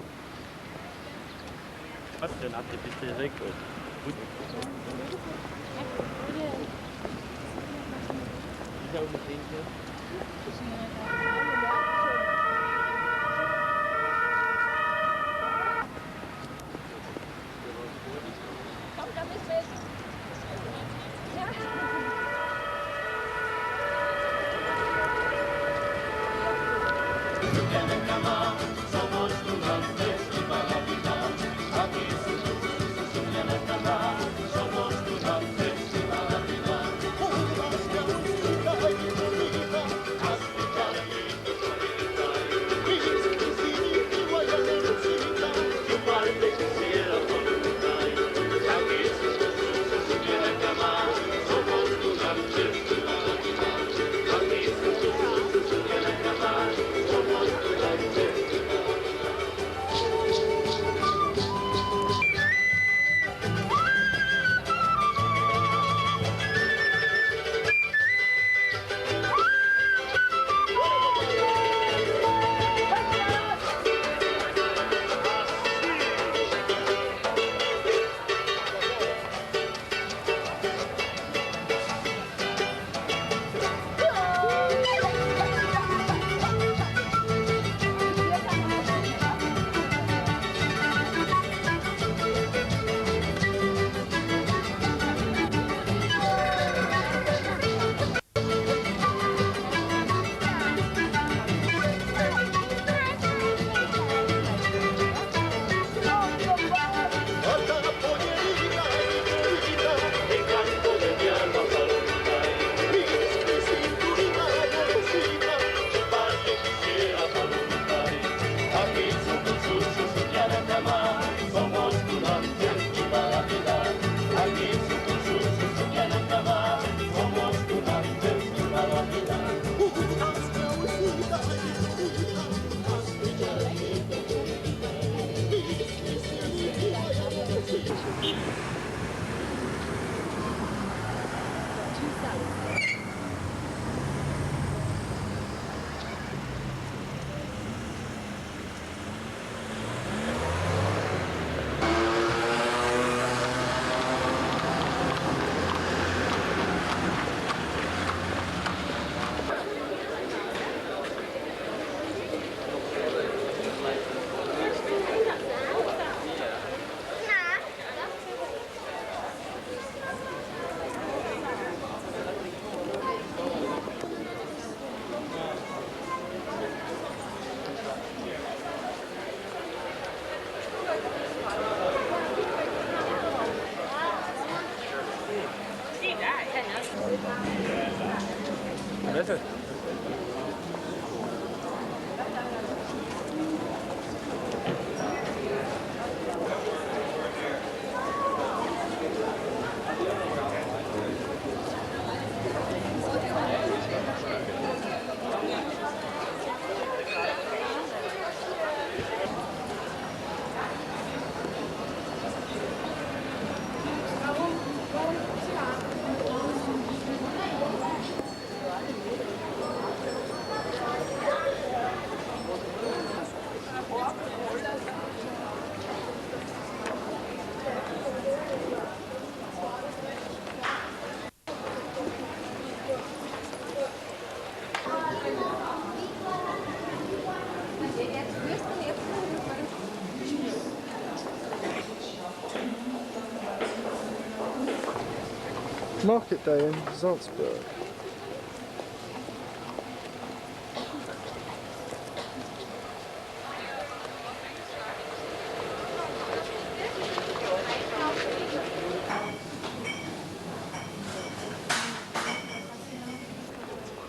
Market Day in Salzburg.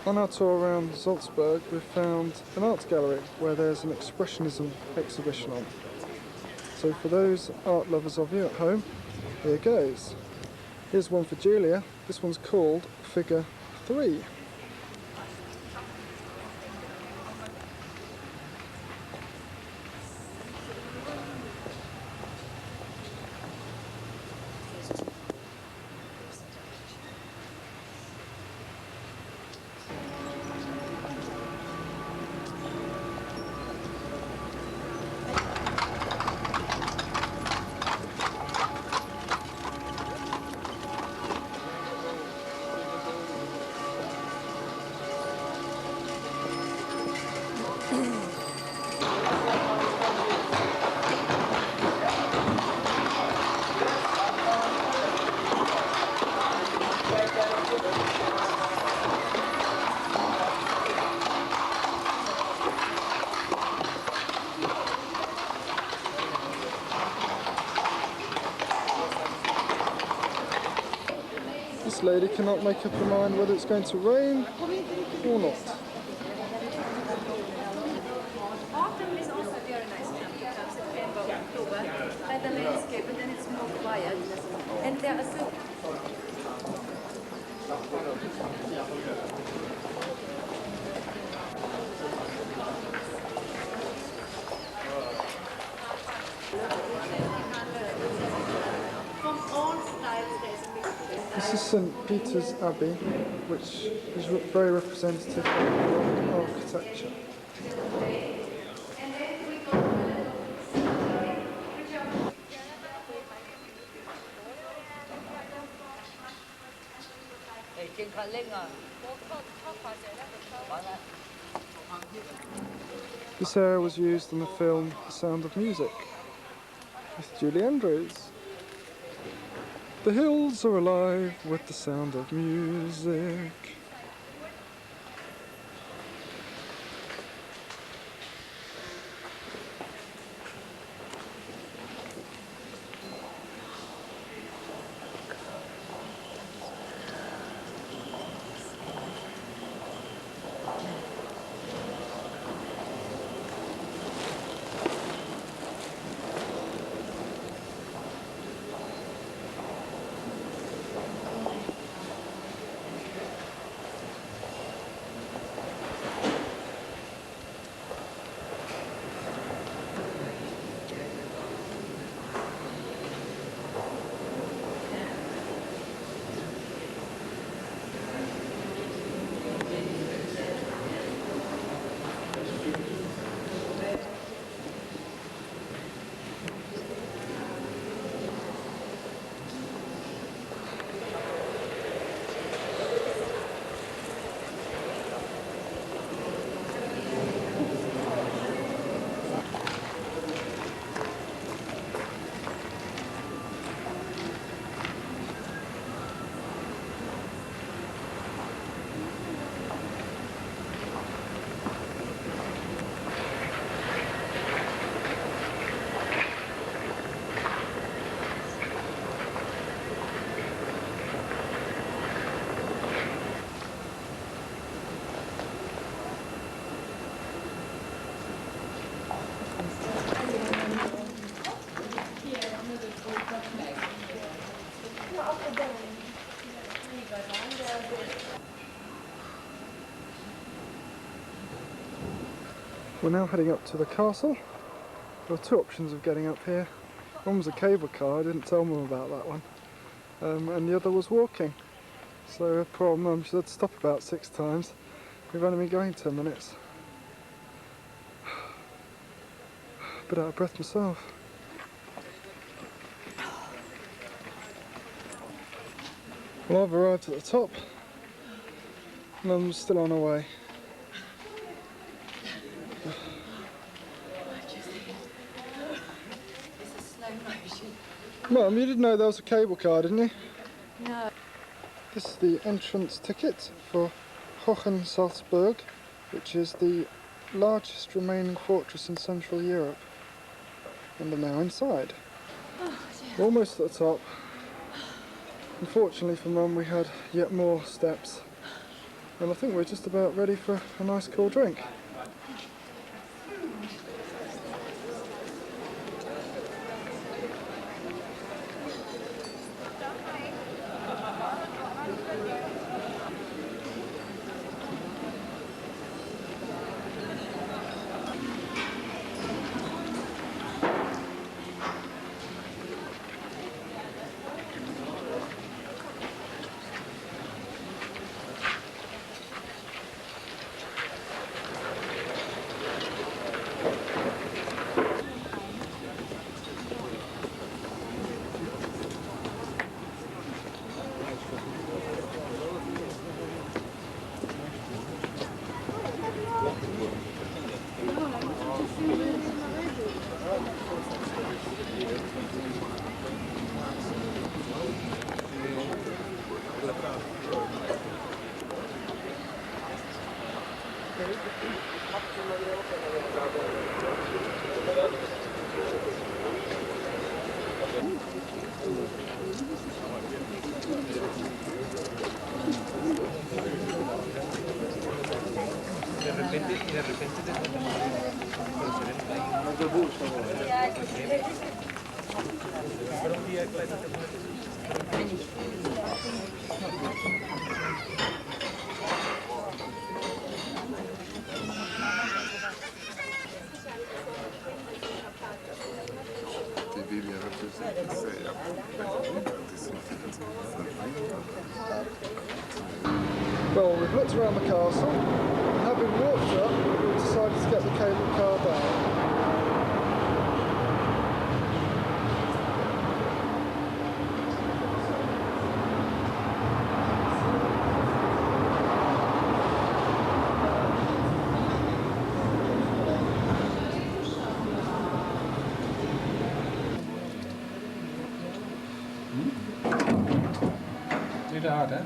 On our tour around Salzburg, we found an art gallery where there's an expressionism exhibition on. So for those art lovers of you at home, here goes. Here's one for Julia. This one's called Figure 3. This lady cannot make up her mind whether it's going to rain or not.
Autumn is also very nice time to come, September, October, by the landscape, and then it's more quiet. And there are so from all styles there's a mix.
This is St. Peter's Abbey, which is very representative of Baroque architecture. This area was used in the film The Sound of Music with Julie Andrews. The hills are alive with the sound of music. We're now heading up to the castle. There are two options of getting up here. One was a cable car, I didn't tell Mum about that one. And the other was walking. So poor Mum, she had to stop about 6 times. We've only been going 10 minutes. A bit out of breath myself. Well, I've arrived at the top. Mum's still on her way. Mum, you didn't know there was a cable car, didn't you?
No.
This is the entrance ticket for Hohensalzburg, which is the largest remaining fortress in Central Europe. And we're now inside. We're almost at the top. Unfortunately for Mum, we had yet more steps. And I think we're just about ready for a nice cool drink. Well, we've looked around the castle, and having walked up, we've decided to get the cable car down.
Niet hard, hè?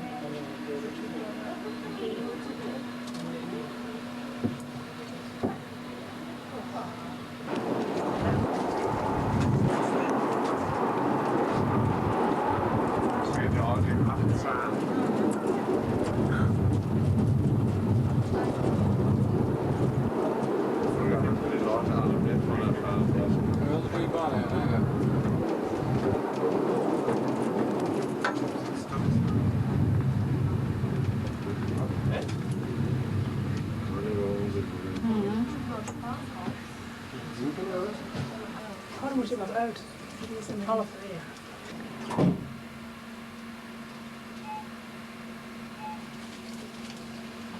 Oh, er moet iemand uit. Die is een half weer.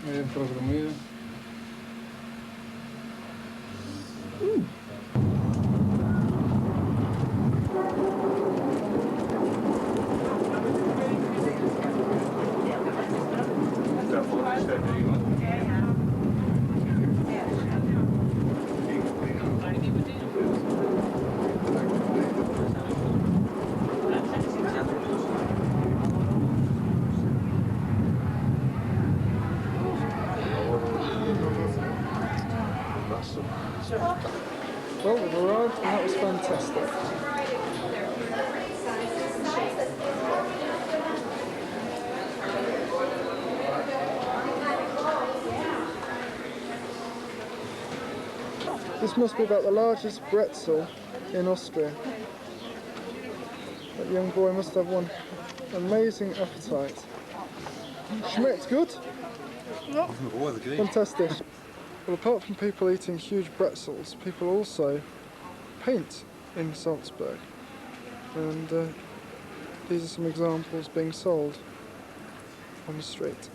Even programmeren.
Well, we've arrived and that was fantastic. This must be about the largest pretzel in Austria. That young boy must have one amazing appetite. Schmeckt gut? Fantastic. Well, apart from people eating huge pretzels, people also paint in Salzburg. And these are some examples being sold on the street.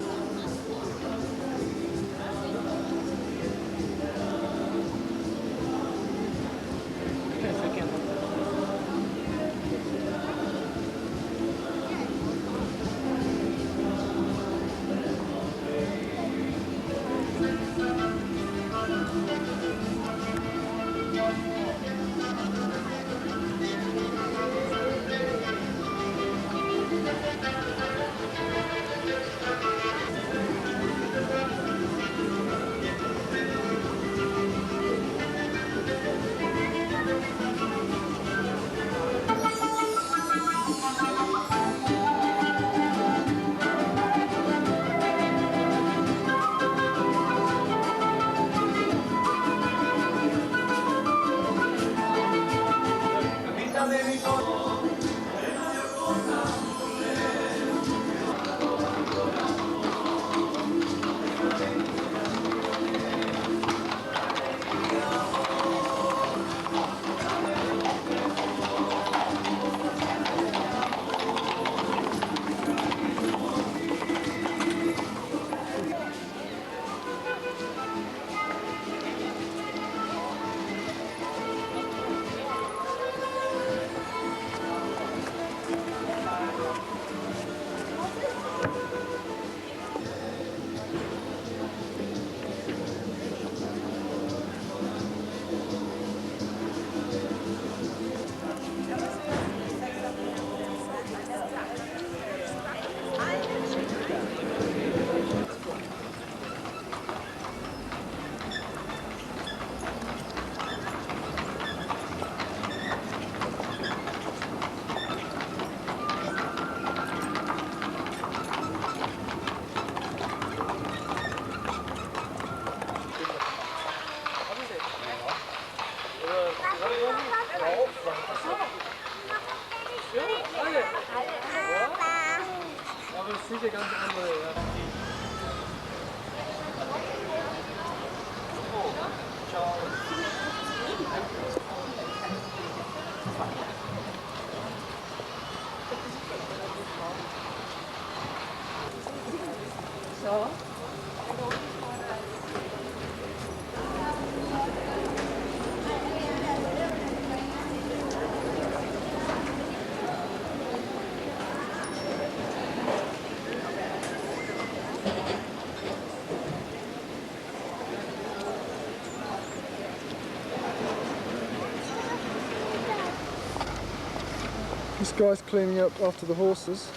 This guy's cleaning up after the horses.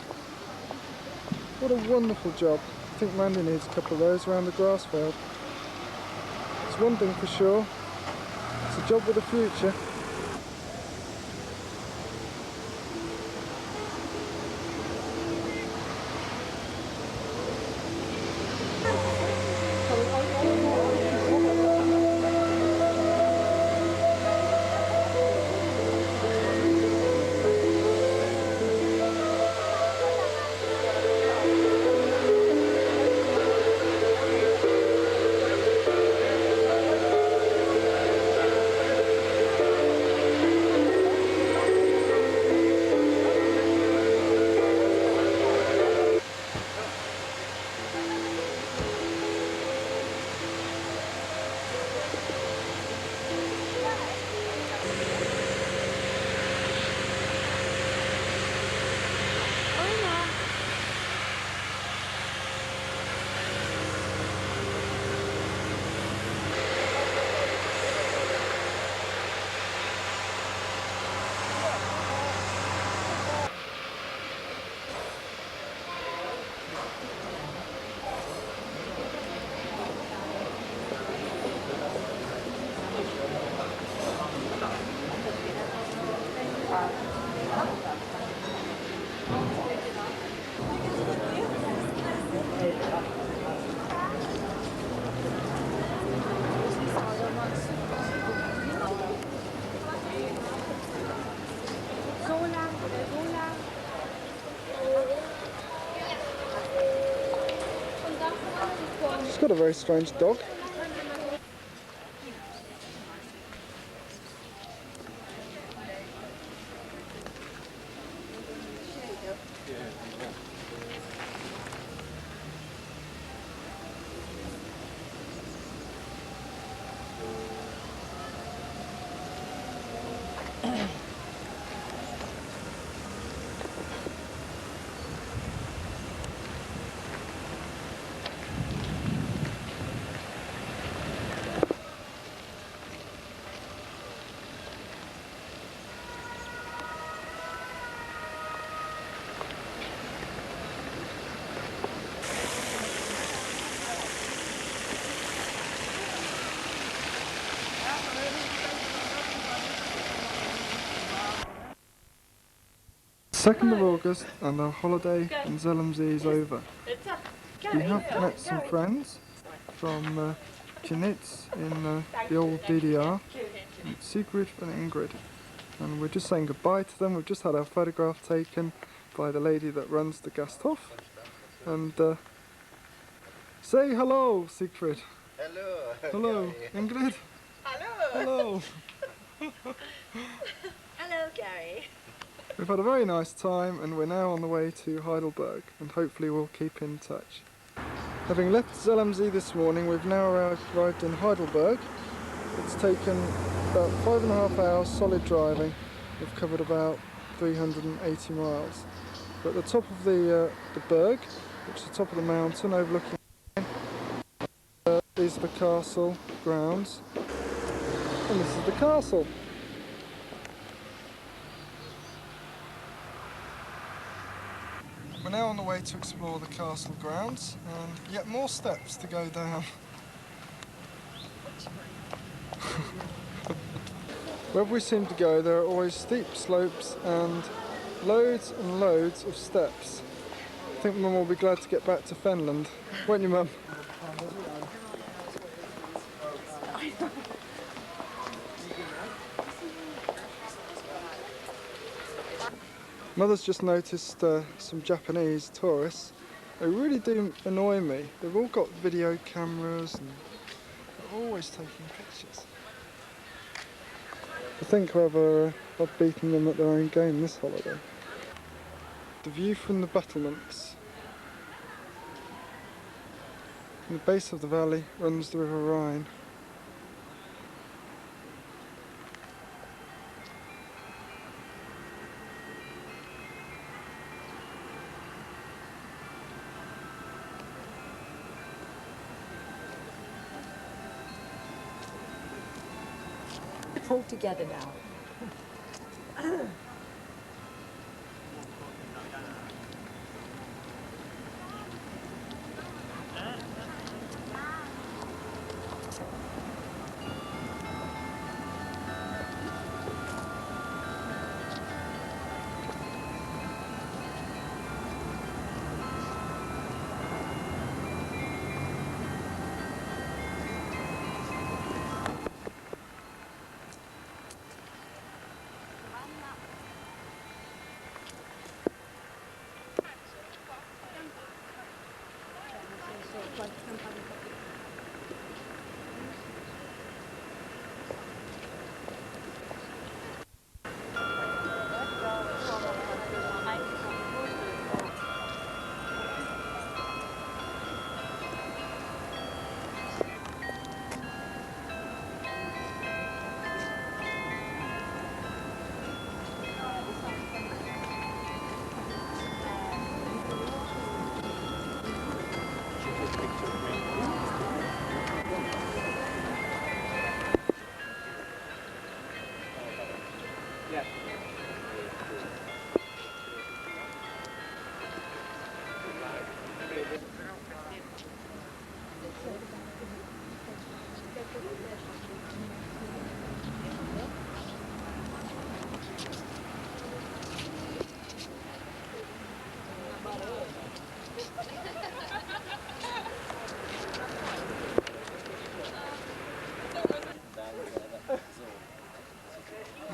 What a wonderful job. I think Mandy needs a couple of those around the grass field. It's one thing for sure, it's a job with a future. She's got a very strange dog. Second of August and our holiday in Zellamsee is over. We have met some friends from Chinitz in the old DDR, Sigrid and Ingrid, and we're just saying goodbye to them. We've just had our photograph taken by the lady that runs the Gasthof, and say hello, Siegfried.
Hello.
Hello, Ingrid.
Hello.
Hello.
Hello, Gary.
We've had a very nice time and we're now on the way to Heidelberg, and hopefully we'll keep in touch. Having left Zellamsee this morning, we've now arrived in Heidelberg. It's taken about 5.5 hours solid driving. We've covered about 380 miles. We're at the top of the berg, which is the top of the mountain overlooking. These are the castle grounds, and this is the castle. We're now on the way to explore the castle grounds, and yet more steps to go down. Wherever we seem to go, there are always steep slopes and loads of steps. I think Mum will be glad to get back to Finland, won't you, Mum? Mother's just noticed some Japanese tourists. They really do annoy me. They've all got video cameras and they're always taking pictures. I think, however, I've beaten them at their own game this holiday. The view from the battlements. In the base of the valley runs the River Rhine.
Pull together now.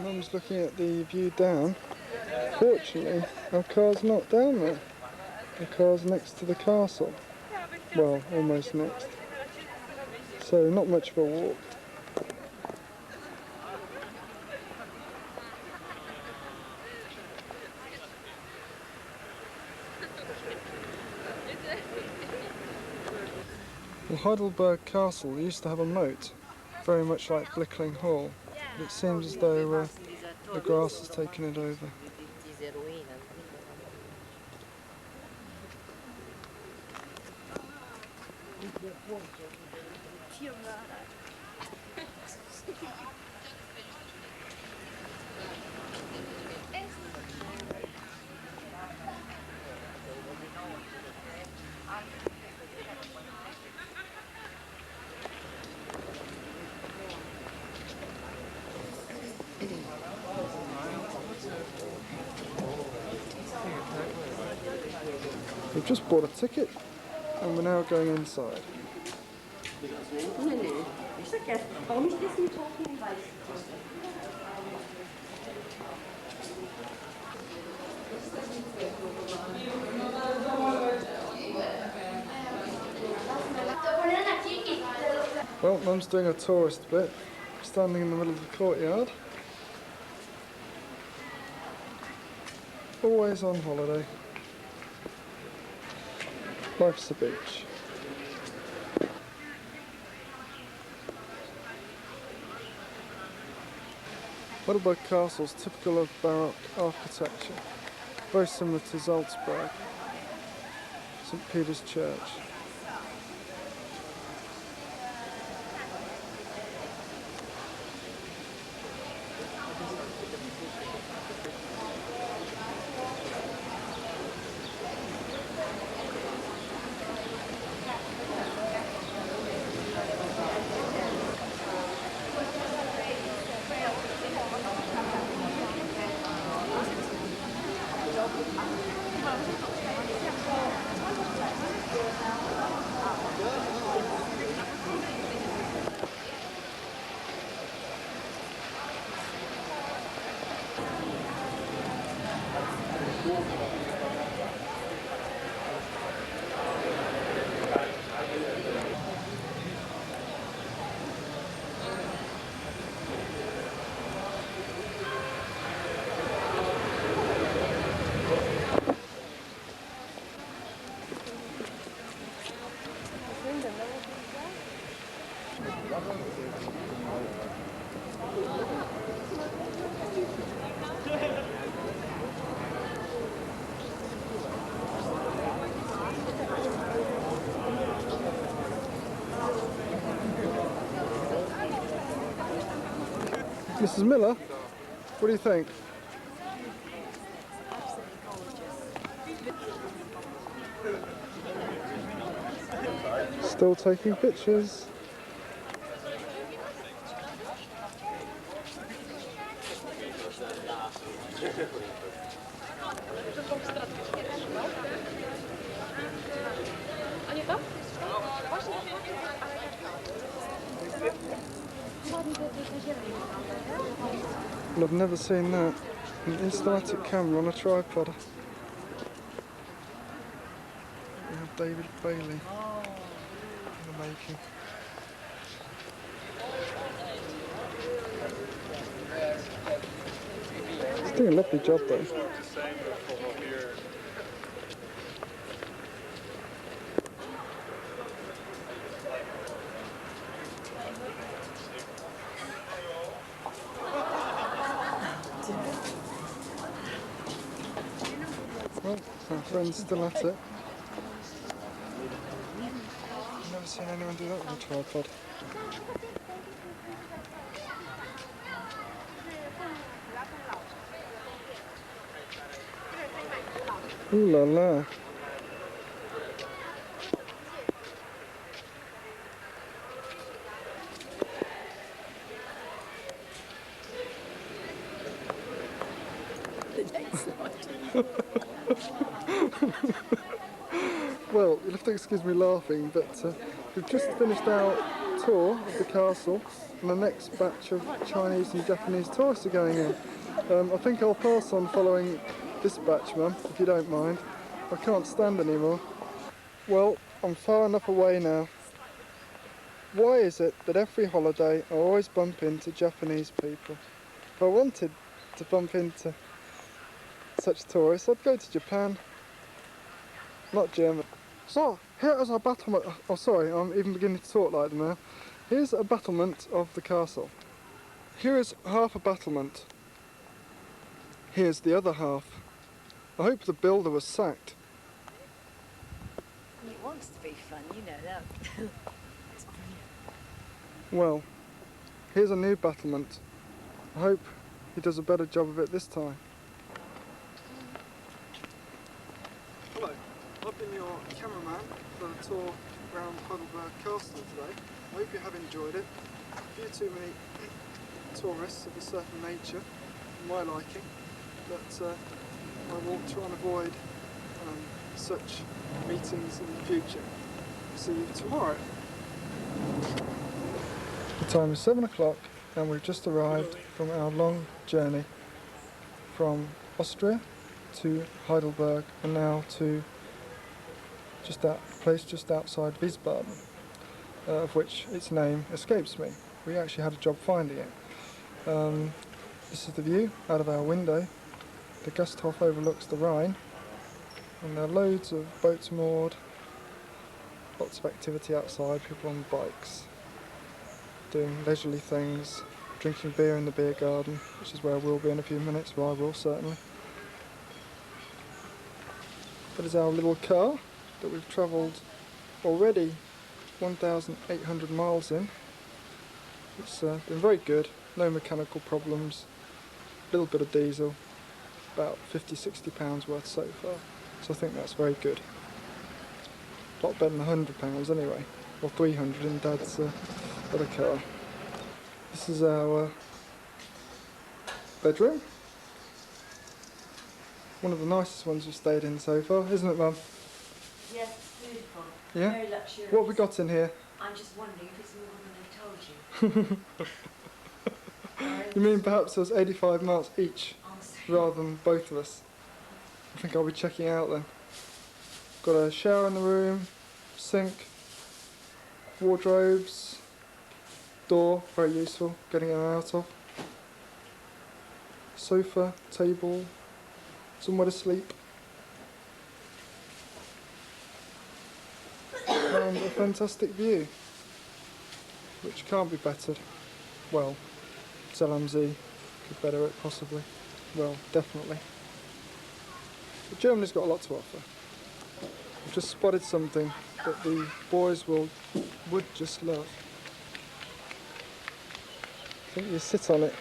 Mum's looking at the view down. Fortunately, our car's not down there. The car's next to the castle. Well, almost next. So not much of a walk. Well, Heidelberg Castle used to have a moat, very much like Blickling Hall. But it seems as though the grass has taken it over. We've just bought a ticket and we're now going inside. Well, Mum's doing a tourist bit, standing in the middle of the courtyard. Always on holiday. Life's the beach. Heidelberg Castle is typical of Baroque architecture, very similar to Salzburg, St. Peter's Church. Mrs. Miller, what do you think? Still taking pictures. I've never seen that. An instamatic camera on a tripod. We have David Bailey in the making. He's doing a lovely job though. Well, our friend's still at it. seen anyone do that with a tripod. Ooh la la. Well, you'll have to excuse me laughing, but we've just finished our tour of the castle and the next batch of Chinese and Japanese tourists are going in. I think I'll pass on following this batch, Mum, if you don't mind. I can't stand anymore. Well, I'm far enough away now. Why is it that every holiday I always bump into Japanese people? If I wanted to bump into such tourists, I'd go to Japan, not Germany. So, here is a battlement. Oh, sorry, I'm even beginning to talk like them now. Here's a battlement of the castle. Here is half a battlement. Here's the other half. I hope the builder was sacked.
It wants to be fun, you know that. It's brilliant.
Well, here's a new battlement. I hope he does a better job of it this time. Hello, I've been your cameraman for the tour around Heidelberg Castle today. I hope you have enjoyed it. A few too many tourists of a certain nature, my liking, but I will try and avoid such meetings in the future. See you tomorrow. The time is 7 o'clock and we've just arrived from our long journey from Austria to Heidelberg and now to a place just outside Wiesbaden, of which its name escapes me. We actually had a job finding it. This is the view out of our window. The Gasthof overlooks the Rhine and there are loads of boats moored, lots of activity outside, people on bikes, doing leisurely things, drinking beer in the beer garden, which is where we'll be in a few minutes, well I will certainly. That is our little car that we've travelled already 1,800 miles in. It's been very good, no mechanical problems, a little bit of diesel, about £50–60 worth so far, so I think that's very good. A lot better than £100 anyway, or 300 in Dad's other car. This is our bedroom. One of the nicest ones we've stayed in so far, isn't it, Mum?
Yes, it's beautiful.
Yeah?
Very luxurious.
What have we got in here?
I'm just wondering if it's more than they told you.
You mean perhaps there was 85 miles each, rather than both of us? I think I'll be checking out then. Got a shower in the room, sink, wardrobes, door, very useful, getting in and out of. Sofa, table, somewhere to sleep. And a fantastic view, which can't be bettered. Well, Zellamsee could better it possibly. Well, definitely. But Germany's got a lot to offer. I've just spotted something that the boys would just love. I think you sit on it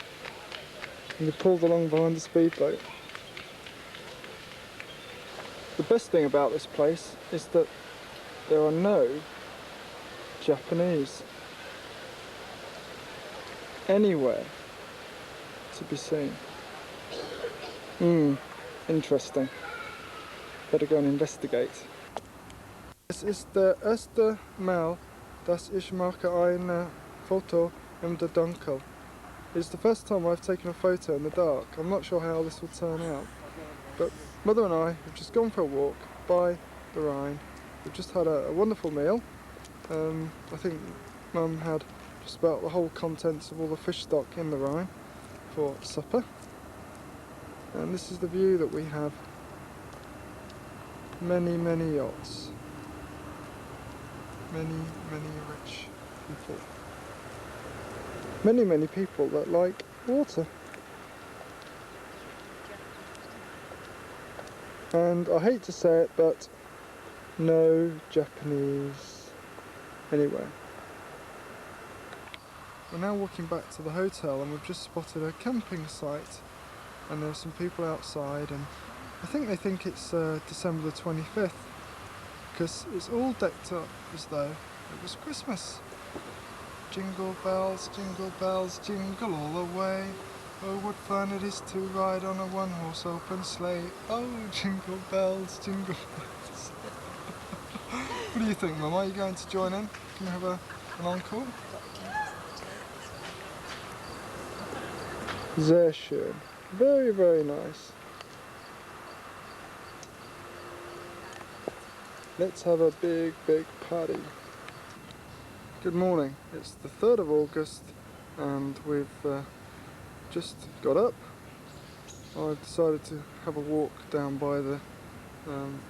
and you're pulled along behind the speedboat. The best thing about this place is that there are no Japanese anywhere to be seen. Interesting. Better go and investigate. Es ist der erste Mal, dass ich mache ein Foto in der Dunkel. It's the first time I've taken a photo in the dark. I'm not sure how this will turn out. But Mother and I have just gone for a walk by the Rhine. We've just had a wonderful meal. I think Mum had just about the whole contents of all the fish stock in the Rhine for supper. And this is the view that we have. Many, many yachts. Many, many rich people. Many, many people that like water. And I hate to say it, but no Japanese anywhere. We're now walking back to the hotel and we've just spotted a camping site, and there are some people outside, and I think they think it's December the 25th because it's all decked up as though it was Christmas. Jingle bells, jingle all the way. Oh, what fun it is to ride on a one-horse open sleigh. Oh, jingle bells, jingle bells. What do you think, Mum? Are you going to join in? Can we have an encore? Sehr schön. Very, very nice. Let's have a big, big party. Good morning. It's the 3rd of August and we've just got up. I've decided to have a walk down by the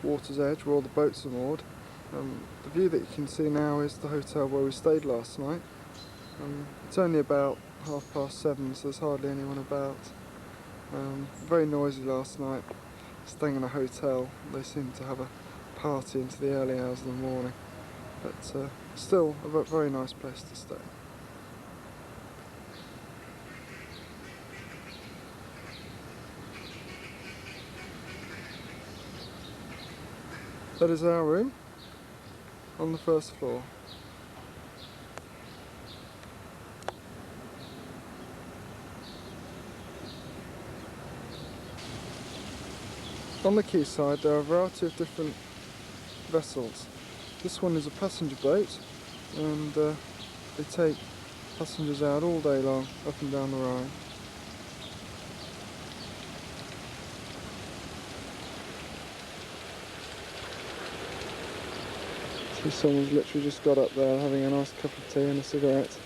water's edge where all the boats are moored. The view that you can see now is the hotel where we stayed last night. It's only about 7:30, so there's hardly anyone about. Very noisy last night, staying in a hotel. They seem to have a party into the early hours of the morning, but still a very nice place to stay. That is our room on the 1st floor. On the quayside there are a variety of different vessels. This one is a passenger boat, and they take passengers out all day long up and down the Rhine. See, someone's literally just got up there having a nice cup of tea and a cigarette.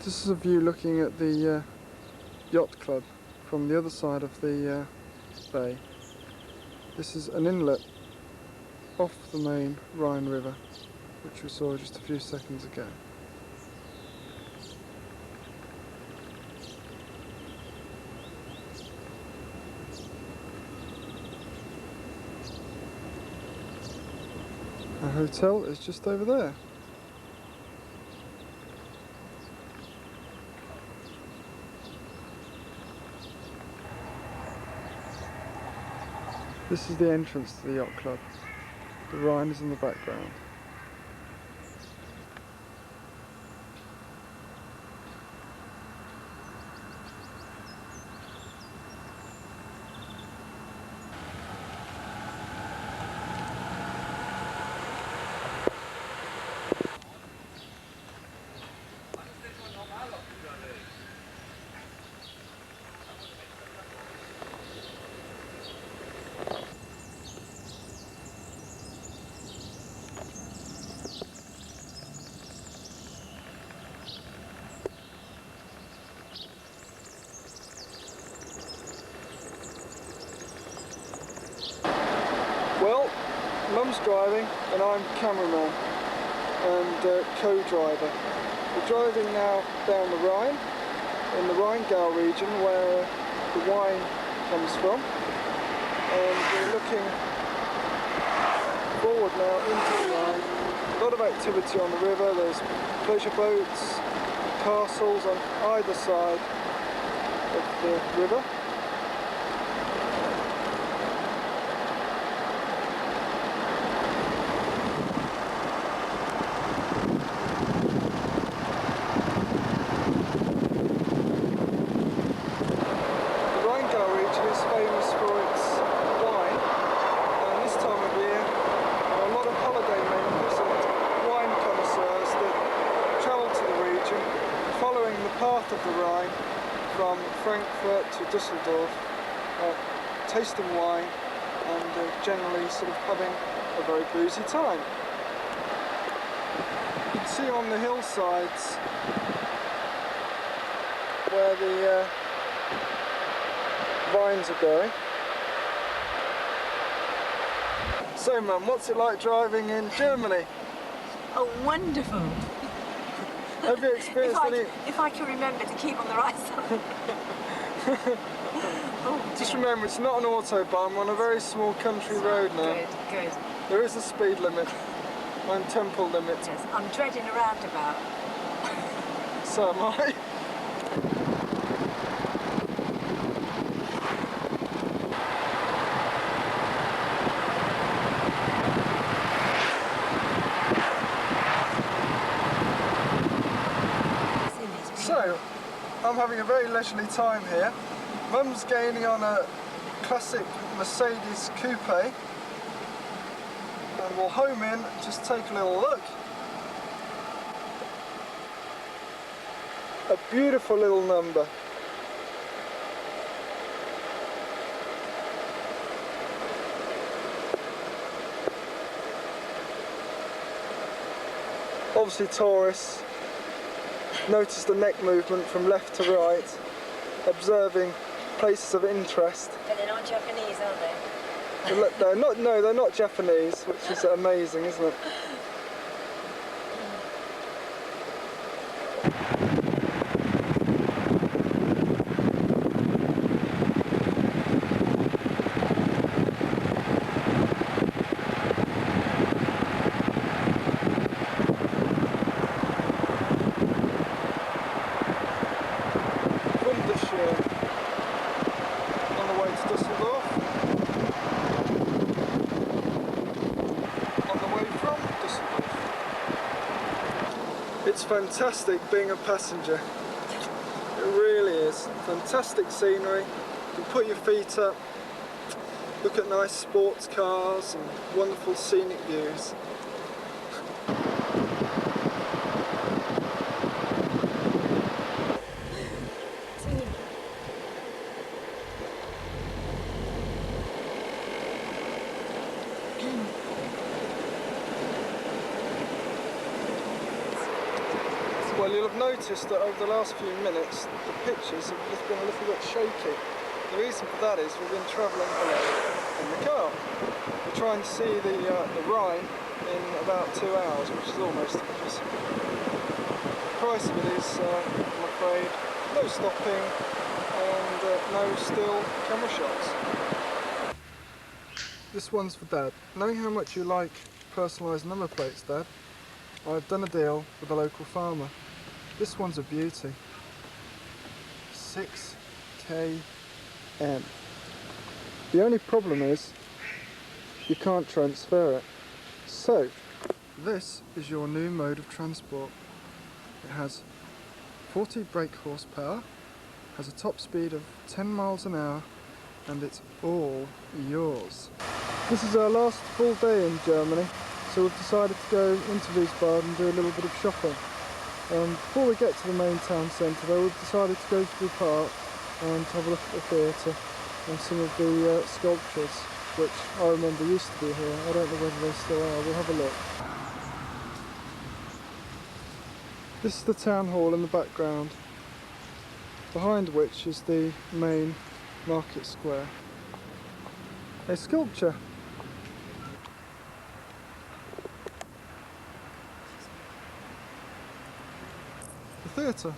This is a view looking at the yacht club from the other side of the bay. This is an inlet off the main Rhine River, which we saw just a few seconds ago. Our hotel is just over there. This is the entrance to the yacht club. The Rhine is in the background. Well, Mum's driving and I'm cameraman. and co-driver. We're driving now down the Rhine, in the Rheingau region where the wine comes from, and we're looking forward now into the Rhine. A lot of activity on the river. There's pleasure boats, castles on either side of the river. Of the Rhine from Frankfurt to Düsseldorf, tasting wine and generally sort of having a very boozy time. You can see on the hillsides where the vines are going. So Mum, what's it like driving in Germany?
Oh, wonderful!
Have you experienced any...
If I can remember to keep on the right side.
Just remember, it's not an autobahn, we're on a very small country road now.
Good, good.
There is a speed limit and temple limit.
Yes, I'm dreading a roundabout.
So am I. So, I'm having a very leisurely time here. Mum's gaining on a classic Mercedes coupe, and we'll home in, just take a little look. A beautiful little number. Obviously tourists. Notice the neck movement from left to right, observing places of interest.
But they're not Japanese, are they?
They're not Japanese, which is amazing, isn't it? On the way to Düsseldorf. On the way from Düsseldorf. It's fantastic being a passenger. It really is. Fantastic scenery. You can put your feet up, look at nice sports cars and wonderful scenic views. Well, you'll have noticed that over the last few minutes the pictures have just been a little bit shaky. The reason for that is we've been travelling below in the car. We're trying to see the Rhine in about 2 hours, which is almost impossible. The price of it is, I'm afraid, no stopping and no still camera shots. This one's for Dad. Knowing how much you like personalised number plates, Dad, I've done a deal with a local farmer. This one's a beauty. 6KM. The only problem is you can't transfer it. So, this is your new mode of transport. It has 40 brake horsepower, has a top speed of 10 miles an hour, and it's all yours. This is our last full day in Germany, so we've decided to go into Wiesbaden and do a little bit of shopping. Before we get to the main town centre though, we've decided to go to the park and have a look at the theatre and some of the sculptures, which I remember used to be here. I don't know whether they still are. We'll have a look. This is the town hall in the background, behind which is the main market square. A sculpture. theatre.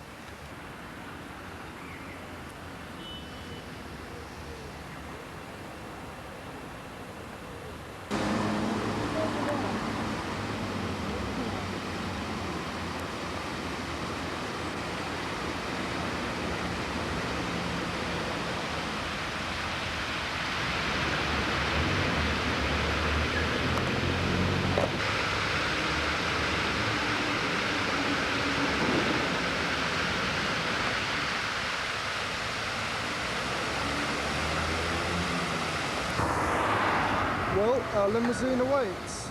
Well, our limousine awaits.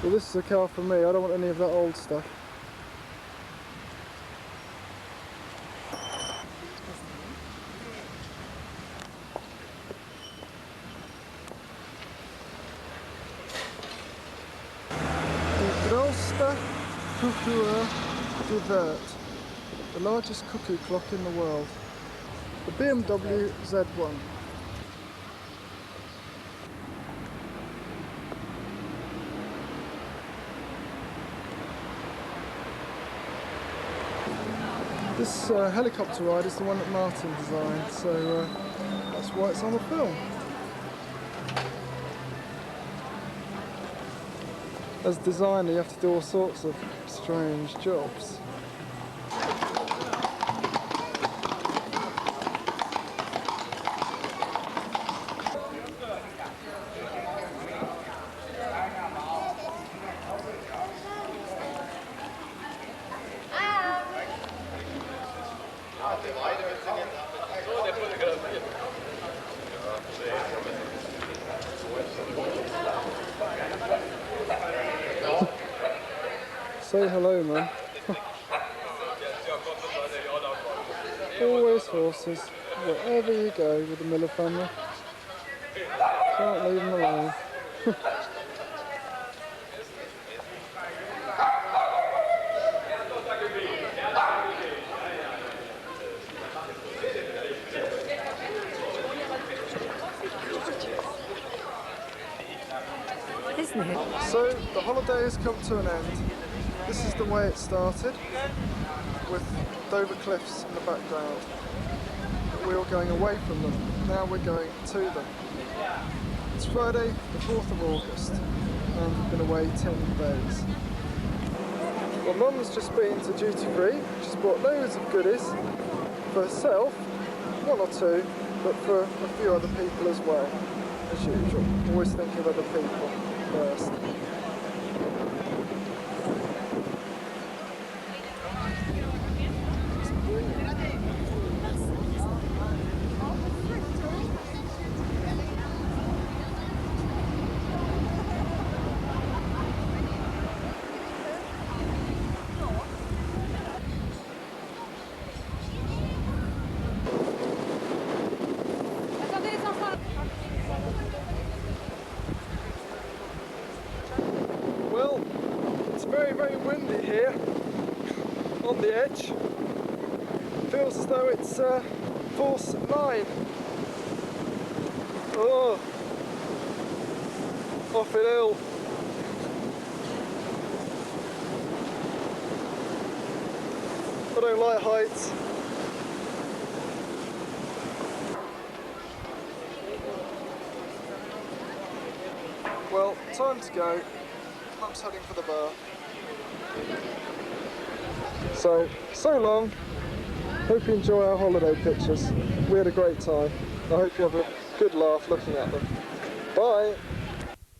Well, this is a car for me. I don't want any of that old stuff. The largest cuckoo clock in the world. The BMW Z1. This helicopter ride is the one that Martin designed, so that's why it's on the film. As a designer, you have to do all sorts of strange jobs. Say hello, man. Always horses, wherever you go with the Miller family. Can't leave them alone.
Isn't it?
So, the holiday has come to an end. This is the way it started, with Dover Cliffs in the background. We were going away from them, now we're going to them. It's Friday the 4th of August, and we've been away 10 days. Well, Mum's just been to duty free. She's bought loads of goodies for herself, one or two, but for a few other people as well, as usual. Always thinking of other people first. Well, it's very, very windy here on the edge. Feels as though it's force 9. Oh, I feel ill. I don't like heights. Well, time to go. Mum's heading for the bar. So long. Hope you enjoy our holiday pictures. We had a great time. I hope you have a good laugh looking at them. Bye.